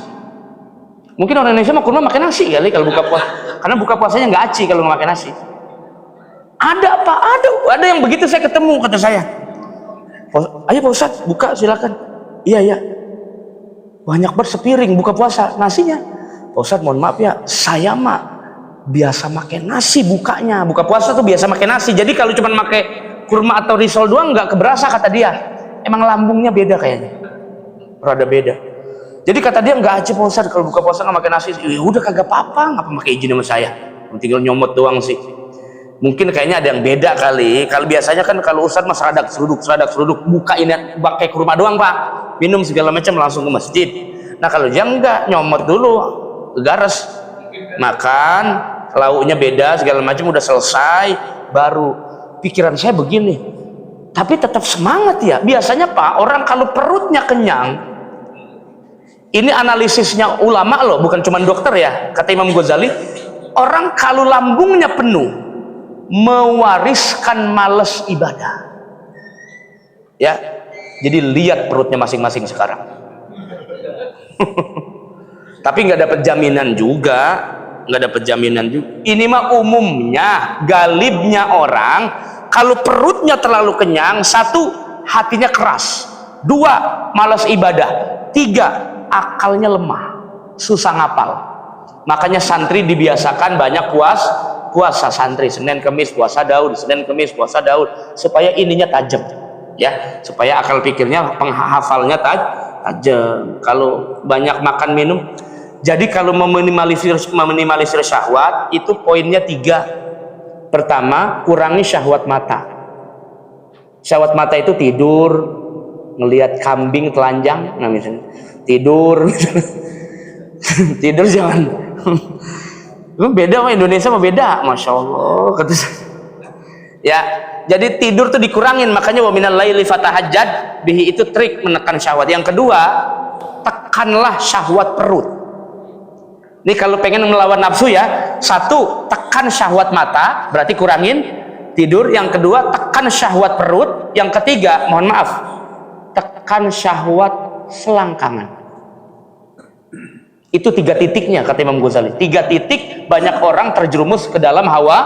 Mungkin orang Indonesia mah kurma makan nasi kali kalau buka puasa. Karena buka puasanya nggak aci kalau nggak makan nasi. Ada apa? Ada yang begitu saya ketemu, kata saya. Ayo Pak Ustadz, buka silakan. Iya. Banyak banget sepiring buka puasa nasinya. Pak Ustadz, mohon maaf ya, saya mah biasa makan nasi bukanya. Buka puasa tuh biasa makan nasi. Jadi kalau cuma makan kurma atau risol doang nggak keberasa, kata dia. Emang lambungnya beda kayaknya. Rada beda. Jadi kata dia nggak aja Pak Ustadz kalau buka puasa nggak makan nasi. Ya udah kagak apa-apa, ngapa pakai izin sama saya. Tinggal nyomot doang sih. Mungkin kayaknya ada yang beda kali. Kalau biasanya kan kalau Ustadz mas seradak seruduk buka ini pakai kurma doang Pak, minum segala macam langsung ke masjid. Nah kalau dia enggak, nyomot dulu, gares, makan, lauknya beda segala macam, udah selesai, baru. Pikiran saya begini, tapi tetap semangat ya. Biasanya Pak, orang kalau perutnya kenyang, ini analisisnya ulama loh, bukan cuma dokter ya. Kata Imam Ghazali, orang kalau lambungnya penuh mewariskan males ibadah. Ya, jadi lihat perutnya masing-masing sekarang. Tapi nggak dapat jaminan juga, Ini mah umumnya, galibnya orang kalau perutnya terlalu kenyang, satu, hatinya keras, dua, malas ibadah, tiga, akalnya lemah, susah ngapal. Makanya santri dibiasakan banyak puasa santri, Senin Kemis puasa Daud, supaya ininya tajam ya, supaya akal pikirnya, penghafalnya tajam. Kalau banyak makan minum, jadi kalau meminimalisir syahwat itu poinnya 3. Pertama, kurangi syahwat mata. Syahwat mata itu tidur ngelihat kambing telanjang, nah misalnya tidur jangan. Lu beda sama Indonesia mah beda, masya Allah. Kata saya. Ya, jadi tidur tuh dikurangin, makanya wa minal laili fatahajjad bihi, itu trik menekan syahwat. Yang kedua, tekanlah syahwat perut. Ini kalau pengen melawan nafsu ya, satu, tekan syahwat mata, berarti kurangin tidur. Yang kedua, tekan syahwat perut. Yang ketiga, mohon maaf, tekan syahwat selangkangan. Itu 3 titiknya kata Imam Ghazali. 3 titik banyak orang terjerumus ke dalam hawa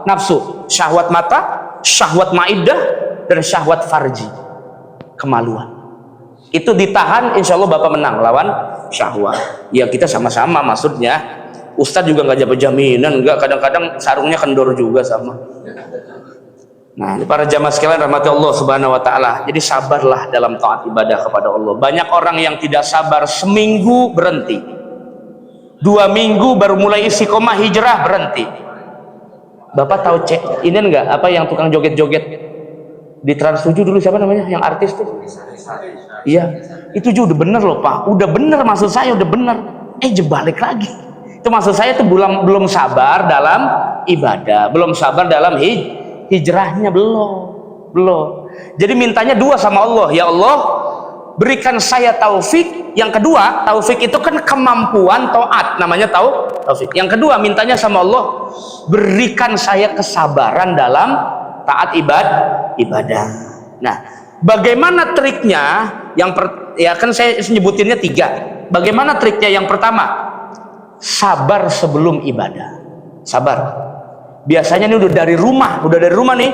nafsu. Syahwat mata, syahwat maidah, dan syahwat farji, kemaluan. Itu ditahan, insya Allah Bapak menang lawan syahwat. Ya kita sama-sama, maksudnya Ustadz juga nggak dapat jaminan, nggak, kadang-kadang sarungnya kendor juga sama. Nah, para jamaah sekalian rahmati Allah subhanahu wa ta'ala. Jadi sabarlah dalam taat ibadah kepada Allah. Banyak orang yang tidak sabar, seminggu berhenti, 2 minggu baru mulai istiqomah hijrah, berhenti. Bapak tahu ini enggak, apa yang tukang joget-joget di Trans 7 dulu, siapa namanya yang artis tuh? Iya, itu juga udah bener loh Pak, udah bener, maksud saya udah bener, jebalik lagi. Itu maksud saya tuh belum sabar dalam ibadah, belum sabar dalam hijrahnya, belum. Jadi mintanya 2 sama Allah, ya Allah berikan saya taufik. Yang kedua, taufik itu kan kemampuan taat, namanya taufik. Yang kedua, mintanya sama Allah, berikan saya kesabaran dalam taat ibadah. Nah, bagaimana triknya? Ya kan saya nyebutinnya 3. Bagaimana triknya? Yang pertama, sabar sebelum ibadah. Sabar. Biasanya ini udah dari rumah nih,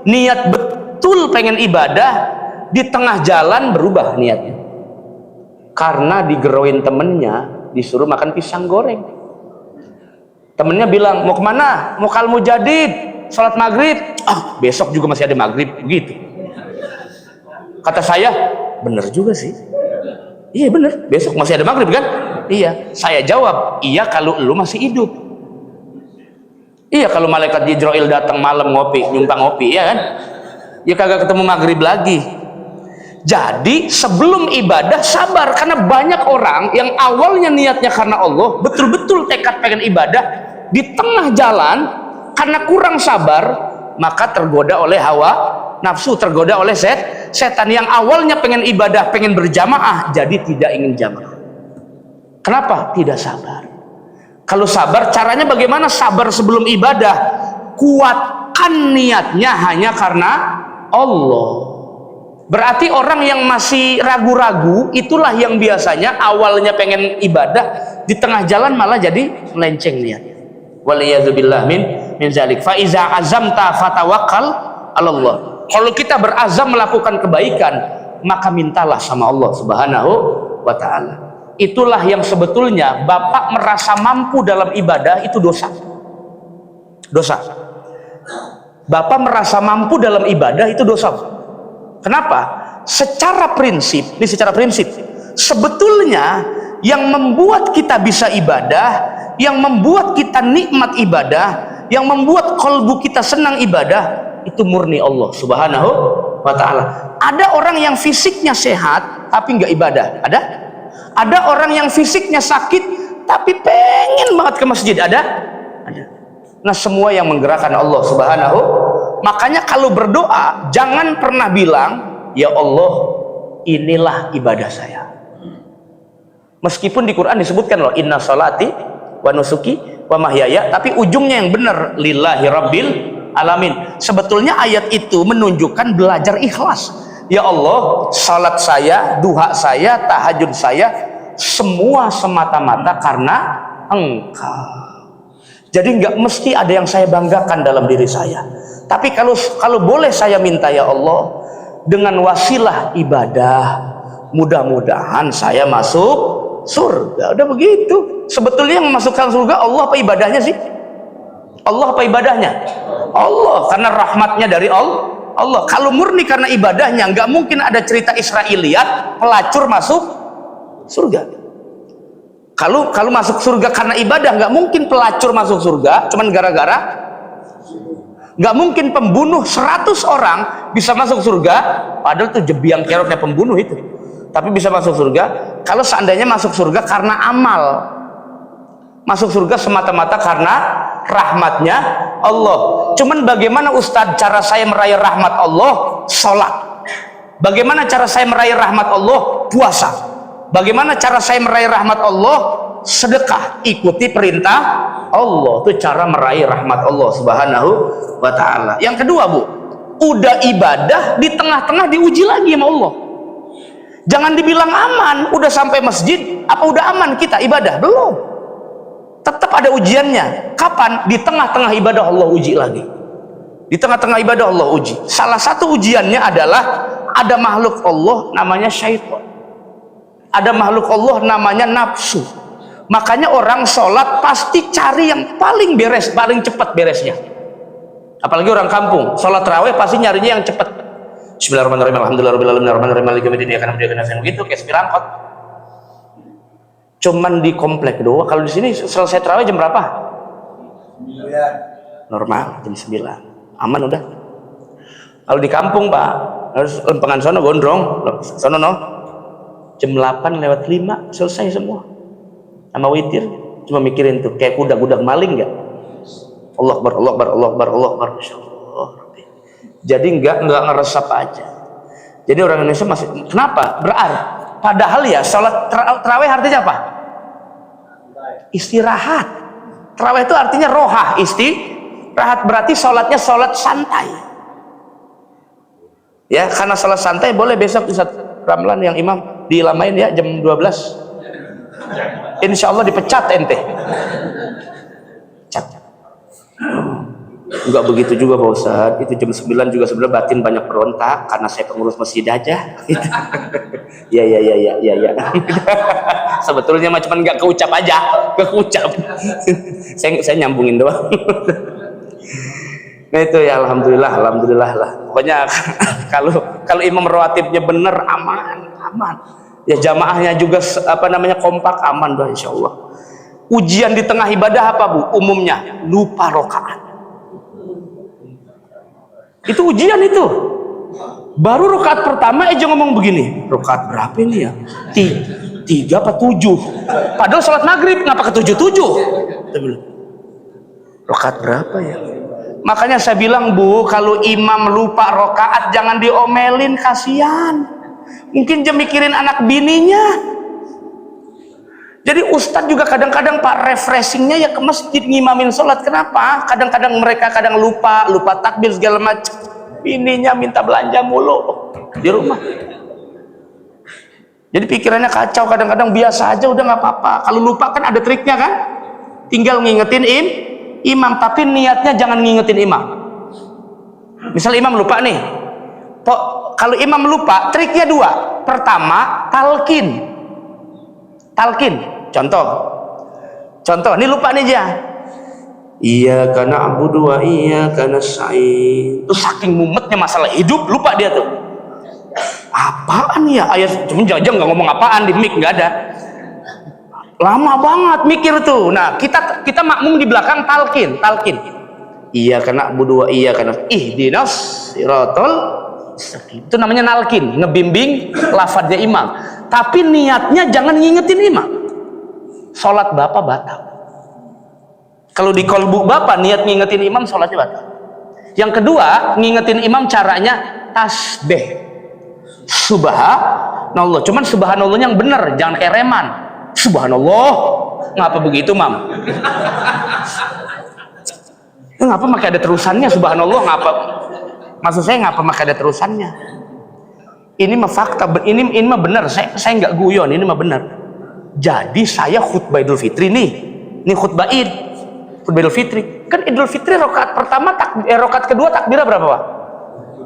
niat betul pengen ibadah, di tengah jalan berubah niatnya. Karena digeroin temennya, disuruh makan pisang goreng. Temennya bilang, mau kemana? Mau kal mujadid, sholat maghrib. Besok juga masih ada maghrib, begitu. Kata saya, bener juga sih. Iya bener, besok masih ada maghrib kan? Iya. Saya jawab, iya kalau lu masih hidup. Iya kalau malaikat Jibril datang malam nyumpang ngopi, ya kan? Ya kagak ketemu maghrib lagi. Jadi sebelum ibadah sabar, karena banyak orang yang awalnya niatnya karena Allah, betul-betul tekad pengen ibadah, di tengah jalan karena kurang sabar, maka tergoda oleh hawa nafsu, tergoda oleh setan. Yang awalnya pengen ibadah, pengen berjamaah, jadi tidak ingin jamaah. Kenapa? Tidak sabar. Kalau sabar, caranya bagaimana? Sabar sebelum ibadah, kuatkan niatnya hanya karena Allah. Berarti orang yang masih ragu-ragu, itulah yang biasanya awalnya pengen ibadah, di tengah jalan malah jadi melenceng niatnya. Waliyadzubillah min zalik. Fa iza azamta fatawakkal 'alallah. Kalau kita berazam melakukan kebaikan, maka mintalah sama Allah Subhanahu wa taala. Itulah yang sebetulnya Bapak merasa mampu dalam ibadah itu dosa. Dosa. Bapak merasa mampu dalam ibadah itu dosa. Kenapa? Secara prinsip, sebetulnya yang membuat kita bisa ibadah, yang membuat kita nikmat ibadah, yang membuat kalbu kita senang ibadah, itu murni Allah Subhanahu wa ta'ala. Ada orang yang fisiknya sehat tapi nggak ibadah, ada orang yang fisiknya sakit tapi pengen banget ke masjid, ada. Nah, semua yang menggerakkan Allah Subhanahu. Makanya kalau berdoa jangan pernah bilang, ya Allah inilah ibadah saya. Meskipun di Quran disebutkan loh, inna salati wa nusuki wa mahyaya, tapi ujungnya yang benar, lillahi rabbil alamin. Sebetulnya ayat itu menunjukkan belajar ikhlas. Ya Allah, salat saya, duha saya, tahajud saya, semua semata-mata karena Engkau. Jadi nggak mesti ada yang saya banggakan dalam diri saya. Tapi kalau boleh saya minta, ya Allah, dengan wasilah ibadah, mudah-mudahan saya masuk surga. Udah begitu. Sebetulnya yang memasukkan surga Allah apa ibadahnya sih? Allah apa ibadahnya? Allah, karena rahmatnya dari Allah. Kalau murni karena ibadahnya, nggak mungkin ada cerita Israiliyat pelacur masuk surga. Kalau masuk surga karena ibadah, nggak mungkin pelacur masuk surga cuman gara-gara. Nggak mungkin pembunuh 100 orang bisa masuk surga, padahal tuh jebiang keroknya pembunuh itu, tapi bisa masuk surga. Kalau seandainya masuk surga karena amal, masuk surga semata-mata karena rahmatnya Allah. Cuman bagaimana Ustadz cara saya meraih rahmat Allah? Sholat. Bagaimana cara saya meraih rahmat Allah? Puasa. Bagaimana cara saya meraih rahmat Allah? Sedekah. Ikuti perintah Allah. Itu cara meraih rahmat Allah Subhanahu wa ta'ala. Yang kedua, Bu, udah ibadah di tengah-tengah diuji lagi sama Allah. Jangan dibilang aman, udah sampai masjid, apa udah aman kita ibadah? Belum. Tetap ada ujiannya. Kapan? Di tengah-tengah ibadah Allah uji lagi. Di tengah-tengah ibadah Allah uji. Salah satu ujiannya adalah ada makhluk Allah namanya syaitan. Ada makhluk Allah namanya nafsu. Makanya orang sholat pasti cari yang paling beres, paling cepat beresnya. Apalagi orang kampung, sholat tarawih pasti nyarinya yang cepat. Bismillahirrahmanirrahim. Alhamdulillahirobbilalamin. Arrahmanirrahim. Maliki yaumiddin. Iyyaka na'budu wa iyyaka nasta'in. Begitu kayak sepirangkot. Cuman di komplek doang. Kalau di sini selesai tarawih jam berapa? 9. Normal jam 9. Aman udah. Kalau di kampung, Pak, harus lempengan sono gondrong. Sono no. Jam 8:05 selesai semua sama witir, cuma mikirin tuh kayak kuda-kuda maling nggak? Allah Akbar, Allah Akbar, Allah Akbar, Allah Akbar, Masya Allah. Jadi nggak ngeresap aja. Jadi orang Indonesia masih kenapa? Berarti padahal ya sholat tarawih artinya apa? Istirahat. Tarawih itu artinya rohah, istirahat, berarti sholatnya sholat santai. Ya, karena sholat santai boleh besok Ustaz Ramlan yang imam dilamain ya jam 12. Insya Allah dipecat ente. Pecat. Enggak begitu juga Pak Ustaz, itu jam 9 juga sebenarnya batin banyak berontak karena saya pengurus masjid aja. Ya. Sebetulnya mah cuman nggak keucap aja, saya nyambungin doang. Nah itu ya, alhamdulillah lah. Pokoknya kalau imam rawatibnya bener aman. Ya jamaahnya juga kompak, aman dah insyaallah. Ujian di tengah ibadah apa Bu? Umumnya lupa rakaat. Itu ujian itu. Baru rakaat pertama aja ngomong begini, rakaat berapa ini ya? 3 apa 7? Padahal sholat maghrib ngapa ke 7? Rakaat berapa ya? Makanya saya bilang Bu, kalau imam lupa rakaat jangan diomelin, kasihan. Mungkin dia mikirin anak bininya. Jadi ustadz juga kadang-kadang Pak refreshingnya ya ke masjid ngimamin sholat. Kenapa? Kadang-kadang mereka lupa takbir segala macam. Bininya minta belanja mulu di rumah. Jadi pikirannya kacau, kadang-kadang biasa aja udah nggak apa-apa. Kalau lupa kan ada triknya kan? Tinggal ngingetin imam, tapi niatnya jangan ngingetin imam. Misal imam lupa nih. Kalau imam lupa, triknya 2. Pertama, talkin. Contoh, ini lupa nih aja. Iya karena Abu dua, iya karena Sa'id. Terus saking mumetnya masalah hidup, lupa dia tuh. Apaan ya? Ayat cuma jangan nggak ngomong apaan di mic, nggak ada. Lama banget mikir tuh. Nah, kita makmum di belakang talkin. Iya karena Abu dua, iya karena ihdinas siratal mustaqim. Itu namanya nalkin, ngebimbing lafadznya imam. Tapi niatnya jangan ngingetin imam. Sholat bapak batal. Kalau di kolbu bapak niat ngingetin imam, sholatnya batal. Yang kedua, ngingetin imam caranya tasbih. Subhanallah. Cuman subhanallah yang bener, jangan kereman. Subhanallah. Ngapa begitu, Mam? Ngapa makai ada terusannya subhanallah? Ngapa? Maksud saya ngapa makai ada terusannya? Ini mah fakta, ini mah benar. Saya nggak guyon, ini mah benar. Jadi saya khutbah Idul Fitri nih. Ini khutbah Idul Fitri. Kan Idul Fitri rakaat pertama rakaat kedua takbirnya berapa, Pak?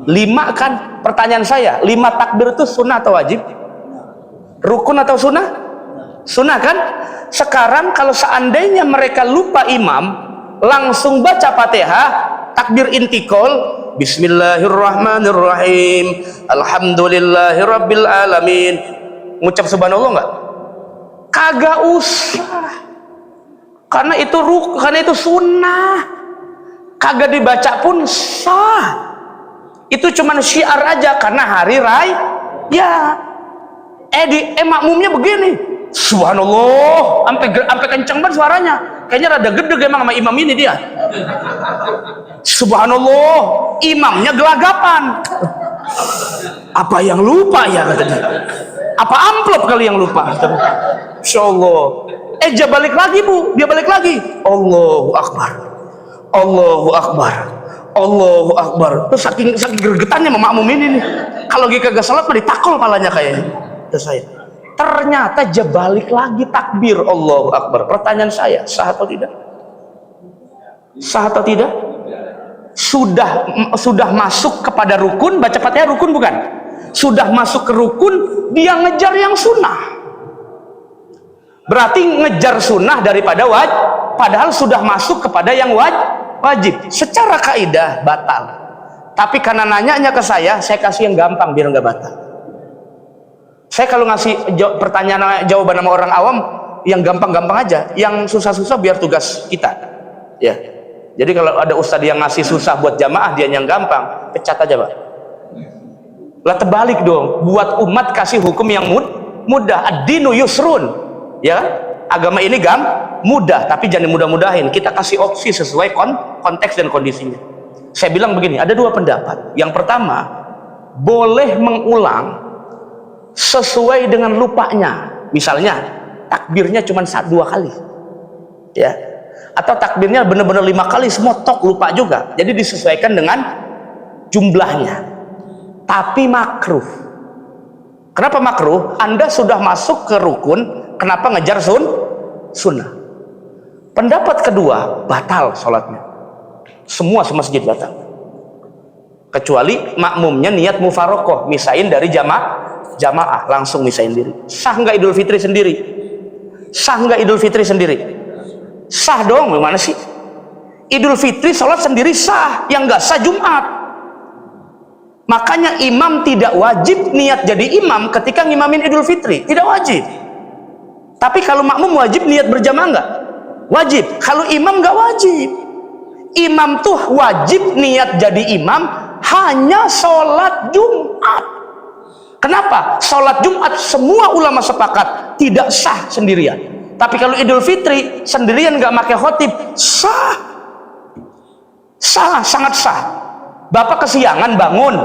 5 kan? Pertanyaan saya, 5 takbir itu sunnah atau wajib? Rukun atau sunnah? Sunnah kan? Sekarang kalau seandainya mereka lupa imam, langsung baca Fatihah, takbir intikal, Bismillahirrahmanirrahim, Alhamdulillahirabbil alamin. Ngucap subhanallah enggak? Kagak usah. Karena itu sunnah. Kagak dibaca pun sah. Itu cuman syiar aja karena hari raya. Makmumnya begini. Subhanallah, sampai kenceng banget suaranya. Kayaknya rada gede emang sama imam ini dia. Subhanallah, imamnya gelagapan. Apa yang lupa ya katanya? Apa amplop kali yang lupa? Insyaallah. Dia balik lagi Bu, dia balik lagi. Allahu Akbar. Allahu Akbar. Allahu Akbar. Terus saking gregetannya sama makmum ini nih. Kalau lagi kagak salat mah ditakol palanya kayaknya. Terus saya. Ternyata dia balik lagi takbir Allahu Akbar. Pertanyaan saya, sah atau tidak? Sah atau tidak? Sudah masuk kepada rukun, baca Fatihah rukun bukan? Sudah masuk ke rukun, dia ngejar yang sunnah. Berarti ngejar sunnah daripada wajib, padahal sudah masuk kepada yang wajib. Secara kaidah batal. Tapi karena nanyanya ke saya kasih yang gampang biar nggak batal. Saya kalau ngasih jawaban sama orang awam yang gampang-gampang aja, yang susah-susah biar tugas kita. Ya. Jadi kalau ada ustadz yang ngasih susah buat jamaah, dia yang gampang, pecat aja, Pak. Lah terbalik dong, buat umat kasih hukum yang mudah. Ad-dinu yusrun. Ya, agama ini mudah, tapi jangan mudah-mudahin. Kita kasih opsi sesuai konteks dan kondisinya. Saya bilang begini, ada 2 pendapat. Yang pertama, boleh mengulang sesuai dengan lupanya. Misalnya takbirnya cuma 2 kali, ya, atau takbirnya benar-benar 5 kali semua tok lupa juga, jadi disesuaikan dengan jumlahnya. Tapi makruh. Kenapa makruh? Anda sudah masuk ke rukun, kenapa ngejar sunnah? Pendapat kedua, batal sholatnya, semua semasjid batal, kecuali makmumnya niat mufarokoh, misain dari jamaah langsung misain diri. Sah nggak Idul Fitri sendiri? Sah nggak Idul Fitri sendiri? Sah dong. Gimana sih? Idul Fitri sholat sendiri sah, yang nggak sah Jumat. Makanya imam tidak wajib niat jadi imam ketika ngimamin Idul Fitri, tidak wajib. Tapi kalau makmum wajib niat berjamaah nggak? Wajib. Kalau imam nggak wajib. Imam tuh wajib niat jadi imam hanya sholat Jumat. Kenapa? Sholat Jumat semua ulama sepakat tidak sah sendirian. Tapi kalau Idul Fitri sendirian nggak pakai khotib, sah. Sah, sangat sah. Bapak kesiangan bangun,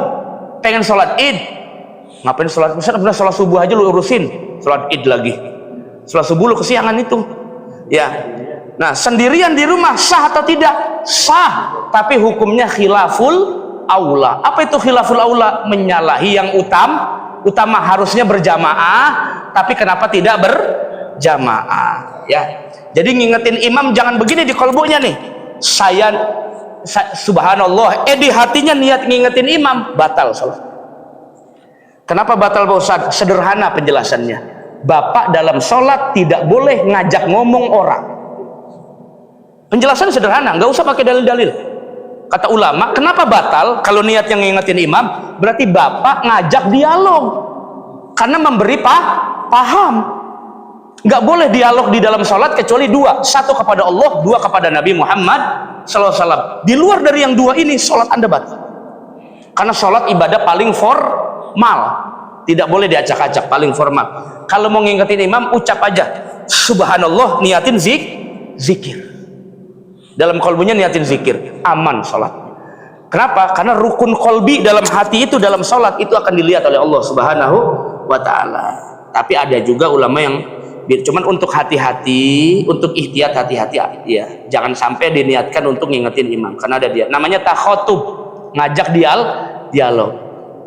pengen sholat Id, ngapain sholat? Misalnya sholat subuh aja lu urusin, sholat Id lagi. Sholat subuh lu kesiangan itu, ya. Nah, sendirian di rumah sah atau tidak? Sah, tapi hukumnya khilaful aula. Apa itu khilaful aula? Menyalahi yang utama harusnya berjamaah, tapi kenapa tidak berjamaah? Ya. Jadi ngingetin imam jangan begini di kolbunya nih. Saya subhanallah, di hatinya niat ngingetin imam, batal salat. Kenapa batal Pak Ustaz? Sederhana penjelasannya. Bapak dalam sholat tidak boleh ngajak ngomong orang. Penjelasan sederhana, nggak usah pakai dalil-dalil. Kata ulama, kenapa batal? Kalau niat yang ngingetin imam, berarti bapak ngajak dialog, karena memberi paham. Nggak boleh dialog di dalam sholat kecuali dua, satu kepada Allah, dua kepada Nabi Muhammad SAW. Di luar dari yang dua ini, sholat Anda batal. Karena sholat ibadah paling formal, tidak boleh diacak-acak, paling formal. Kalau mau ngingetin imam, ucap aja subhanallah, niatin zikir. Dalam kolbunya niatin zikir, aman sholat. Kenapa? Karena rukun kolbi dalam hati itu, dalam sholat itu akan dilihat oleh Allah Subhanahu wa Ta'ala. Tapi ada juga ulama yang cuman untuk hati-hati, untuk ihtiyat, hati-hati ya. Jangan sampai diniatkan untuk ngingetin imam, karena ada dia namanya takhotub, ngajak dialog.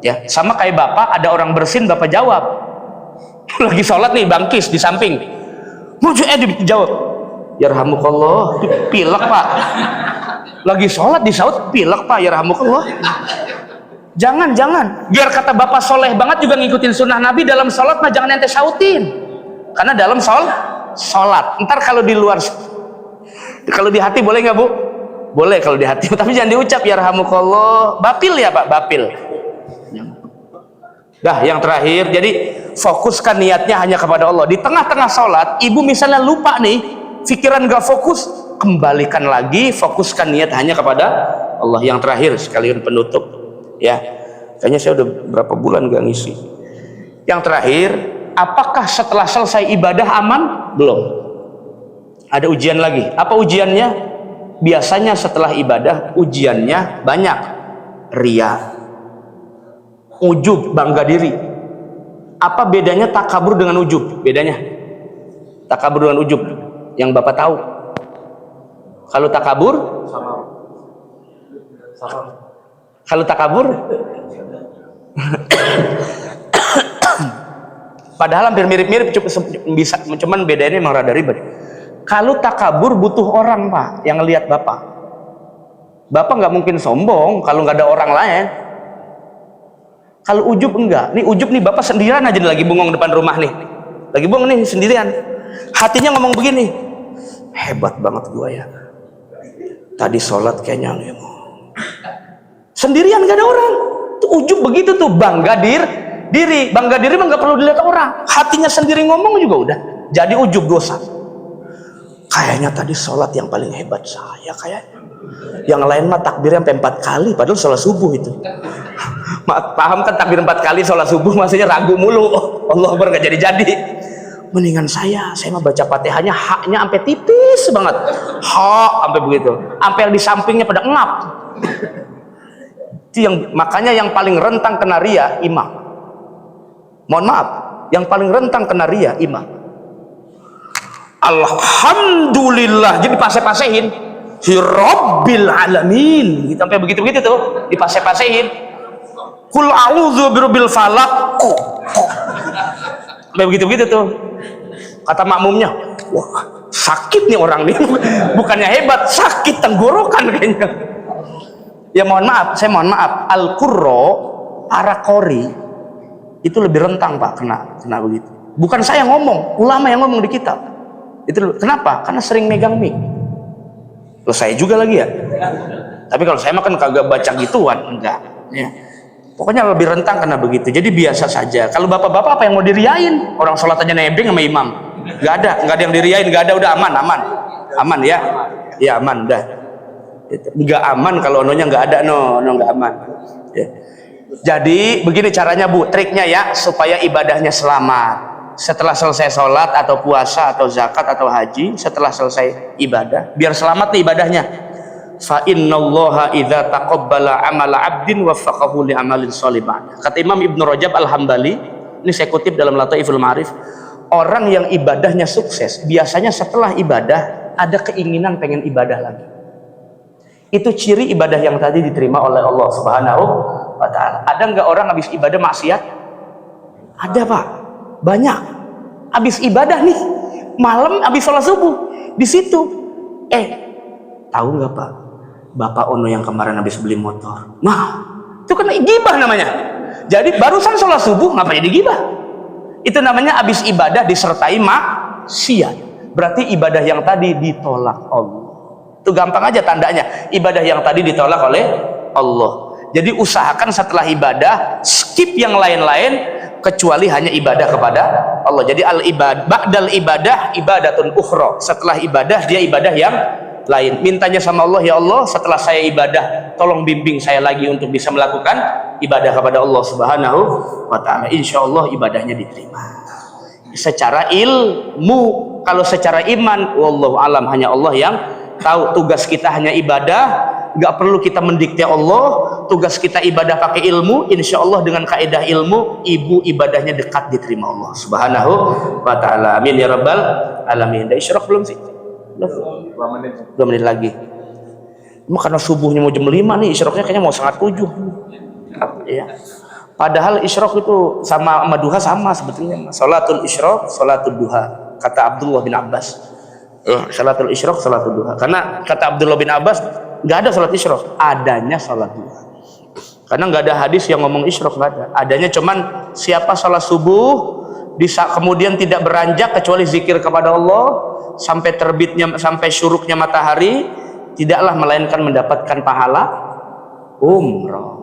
Ya, sama kayak bapak ada orang bersin, bapak jawab. Lagi sholat nih, bangkis di samping, mau dijawab, yarhamukallah, pilek pak. Lagi sholat disaut, pilek pak, yarhamukallah. Jangan, biar kata bapak soleh banget juga ngikutin sunnah Nabi dalam sholat mah jangan ente sautin, karena dalam sholat. Ntar kalau di luar, kalau di hati boleh nggak bu? Boleh kalau di hati, tapi jangan diucap yarhamukallah. Bapil ya pak, bapil. Dah, yang terakhir, jadi fokuskan niatnya hanya kepada Allah. Di tengah-tengah sholat, ibu misalnya lupa nih, pikiran gak fokus, kembalikan lagi, fokuskan niat hanya kepada Allah. Yang terakhir sekalian penutup, ya, kayaknya saya udah berapa bulan gak ngisi. Yang terakhir, apakah setelah selesai ibadah aman? Belum. Ada ujian lagi. Apa ujiannya? Biasanya setelah ibadah ujiannya banyak. Ria, ujub, bangga diri. Apa bedanya takabur dengan ujub? Bedanya takabur dengan ujub yang bapak tahu. Kalau takabur sama. Kalau takabur padahal hampir mirip-mirip, bisa, cuman bedanya memang rada ribet. Kalau takabur butuh orang pak yang ngelihat bapak. Bapak nggak mungkin sombong kalau nggak ada orang lain. Kalau ujub enggak. Nih ujub nih, bapak sendirian aja lagi bengong depan rumah nih, lagi bengong nih sendirian, hatinya ngomong begini, hebat banget gua ya, tadi sholat kayaknya nih, sendirian gak ada orang. Tuh ujub begitu tuh, bangga diri. Bangga diri mah nggak perlu dilihat orang, hatinya sendiri ngomong juga udah jadi ujub, dosa. Kayaknya tadi sholat yang paling hebat saya, kayaknya yang lain mah takbirnya sampai 4 kali padahal sholat subuh itu. Paham kan, takbir 4 kali sholat subuh maksudnya ragu mulu, Allah Akbar gak jadi. Mendingan saya mah baca Fatihahnya haknya sampai tipis banget, hak sampai begitu, sampai yang di sampingnya pada ngap. Itu yang, makanya yang paling rentang kena ria imam. Mohon maaf, yang paling rentang kena ria imam. Alhamdulillah, jadi paseh-pasehin Rabbil alamin gitu, sampai begitu-begitu tuh dipaseh-pasehin. Kul a'udzu birabbil falaq, sampai begitu-begitu tuh. Kata makmumnya, wah sakit nih orang nih. Bukannya hebat, sakit tenggorokan kayaknya. Ya mohon maaf, saya mohon maaf, al-qurra, para qori itu lebih rentang Pak kena begitu. Bukan saya ngomong, ulama yang ngomong di kitab. Itu kenapa? Karena sering megang mic. Loh, saya juga lagi ya. Tapi kalau saya mah kan kagak baca gituan, enggak. Ya. Pokoknya lebih rentang karena begitu. Jadi biasa saja. Kalau bapak-bapak apa yang mau diriain? Orang sholat aja nebeng sama imam. Enggak ada yang diriain, enggak ada, udah aman ya. Ya aman dah. Enggak aman kalau ononya enggak ada, no enggak aman. Ya. Jadi begini caranya Bu, triknya ya supaya ibadahnya selamat. Setelah selesai sholat atau puasa atau zakat atau haji, setelah selesai ibadah, biar selamat nih ibadahnya. Fa innallaha idza taqabbala amala 'abdin waffaqahu li amalin shalih ba'da. Kata Imam Ibnu Rajab Al-Hambali, ini saya kutip dalam Lataiful Ma'arif, orang yang ibadahnya sukses biasanya setelah ibadah ada keinginan pengen ibadah lagi. Itu ciri ibadah yang tadi diterima oleh Allah Subhanahu wa taala. Ada nggak orang habis ibadah maksiat? Ada Pak, banyak. Habis ibadah nih malam habis sholat subuh di situ, tahu nggak Pak, Bapak Ono yang kemarin habis beli motor, nah itu kan gibah namanya. Jadi barusan sholat subuh ngapain digibah? Itu namanya habis ibadah disertai maksiat. Berarti ibadah yang tadi ditolak Allah. Itu gampang aja tandanya, ibadah yang tadi ditolak oleh Allah. Jadi usahakan setelah ibadah skip yang lain-lain kecuali hanya ibadah kepada Allah. Jadi ba'dal ibadah ibadatun ukhra. Setelah ibadah dia ibadah yang lain. Mintanya sama Allah, ya Allah, setelah saya ibadah tolong bimbing saya lagi untuk bisa melakukan ibadah kepada Allah Subhanahu wa taala. Insyaallah ibadahnya diterima. Secara ilmu, kalau secara iman wallahu alam, hanya Allah yang tahu. Tugas kita hanya ibadah, nggak perlu kita mendikte Allah. Tugas kita ibadah pakai ilmu. Insya Allah dengan kaidah ilmu, ibu ibadahnya dekat diterima Allah Subhanahu wa taala. Amin ya rabbal alamin. Udah isyraq belum sih? 2 menit lagi. Cuma karena subuhnya mau jam 5 nih, isyraqnya kayaknya mau setengah 7. Ya. Padahal isyraq itu sama duha sama sebetulnya. Salatul isyraq, salatul duha. Kata Abdullah bin Abbas. Salatul isyraq, salatul duha. Karena kata Abdullah bin Abbas, nggak ada salat isyraq, adanya salat duha. Karena nggak ada hadis yang ngomong isyraq, nggak ada. Adanya cuman siapa salat subuh kemudian tidak beranjak kecuali zikir kepada Allah sampai terbitnya, sampai syuruknya matahari, tidaklah melainkan mendapatkan pahala umrah,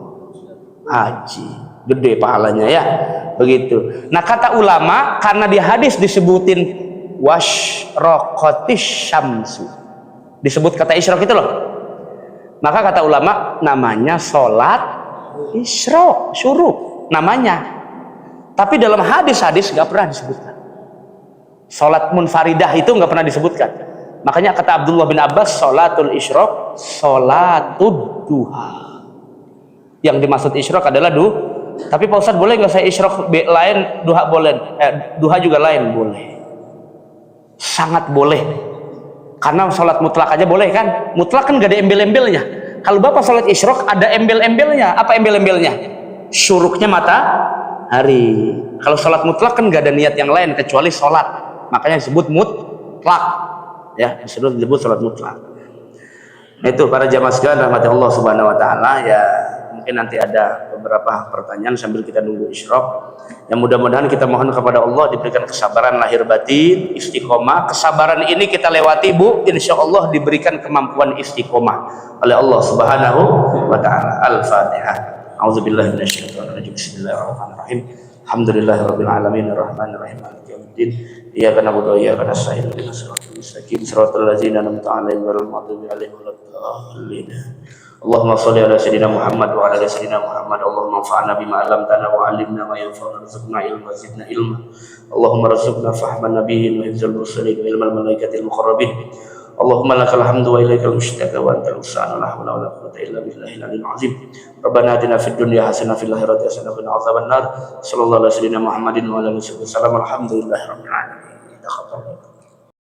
haji, gede pahalanya ya, begitu. Nah kata ulama, karena di hadis disebutin wasyraqatis syamsu, disebut kata isyraq itu loh, maka kata ulama namanya sholat isyraq, syuruk namanya. Tapi dalam hadis-hadis nggak pernah disebutkan. Sholat munfaridah itu nggak pernah disebutkan. Makanya kata Abdullah bin Abbas, sholatul isyraq, sholatud duha. Yang dimaksud isyraq adalah Tapi Pak Ustadz, boleh nggak saya isyraq lain, duha boleh? Duha juga lain boleh. Sangat boleh. Karena sholat mutlak aja boleh kan? Mutlak kan gak ada embel-embelnya. Kalau Bapak sholat isyraq ada embel-embelnya. Apa embel-embelnya? Syuruknya matahari. Kalau sholat mutlak kan gak ada niat yang lain kecuali sholat. Makanya disebut mutlak. Ya, disebut sholat mutlak. Nah, itu para jamaah sekalian rahmati Allah Subhanahu wa taala ya. Mungkin nanti ada beberapa pertanyaan sambil kita nunggu isyraq. Yang mudah-mudahan kita mohon kepada Allah diberikan kesabaran lahir batin, istiqomah. Kesabaran ini kita lewati Bu, insya Allah diberikan kemampuan istiqomah oleh Allah Subhanahu wa taala. Al-Fatihah. A'udzubillahi minasyaitonir rajim. Bismillahirrahmanirrahim. Alhamdulillahirabbil alamin arrahmanir rahim maliki yaumiddin. Iyyaka na'budu wa iyyaka nasta'in. Ihdinas siratal mustaqim. Shiratal ladzina an'amta 'alaihim ghairil maghdubi 'alaihim waladdallin. Allahumma shalli ala sayyidina Muhammad wa ala ali sayyidina Muhammad. Allahumma anfa'na bima 'allamtana wa 'allimna ma yanfa'una warzuqna ilma wa zidna ilma. Allahumma rzuqna fahman nabiyyin wa hifdzal mursalin wa ilmal malaikatil muqarrabin. Allahumma lakal hamdu wa ilaikal mushtaka wa antal musta'an, la haula wa la quwwata illa billahil aliyyil azim. Rabbana atina fid dunya hasanah fil akhirati hasanah wa qina adzabannar. Sallallahu alaihi wasallam Muhammadin wa ala alihi wasallam. Alhamdulillahirabbil alamin.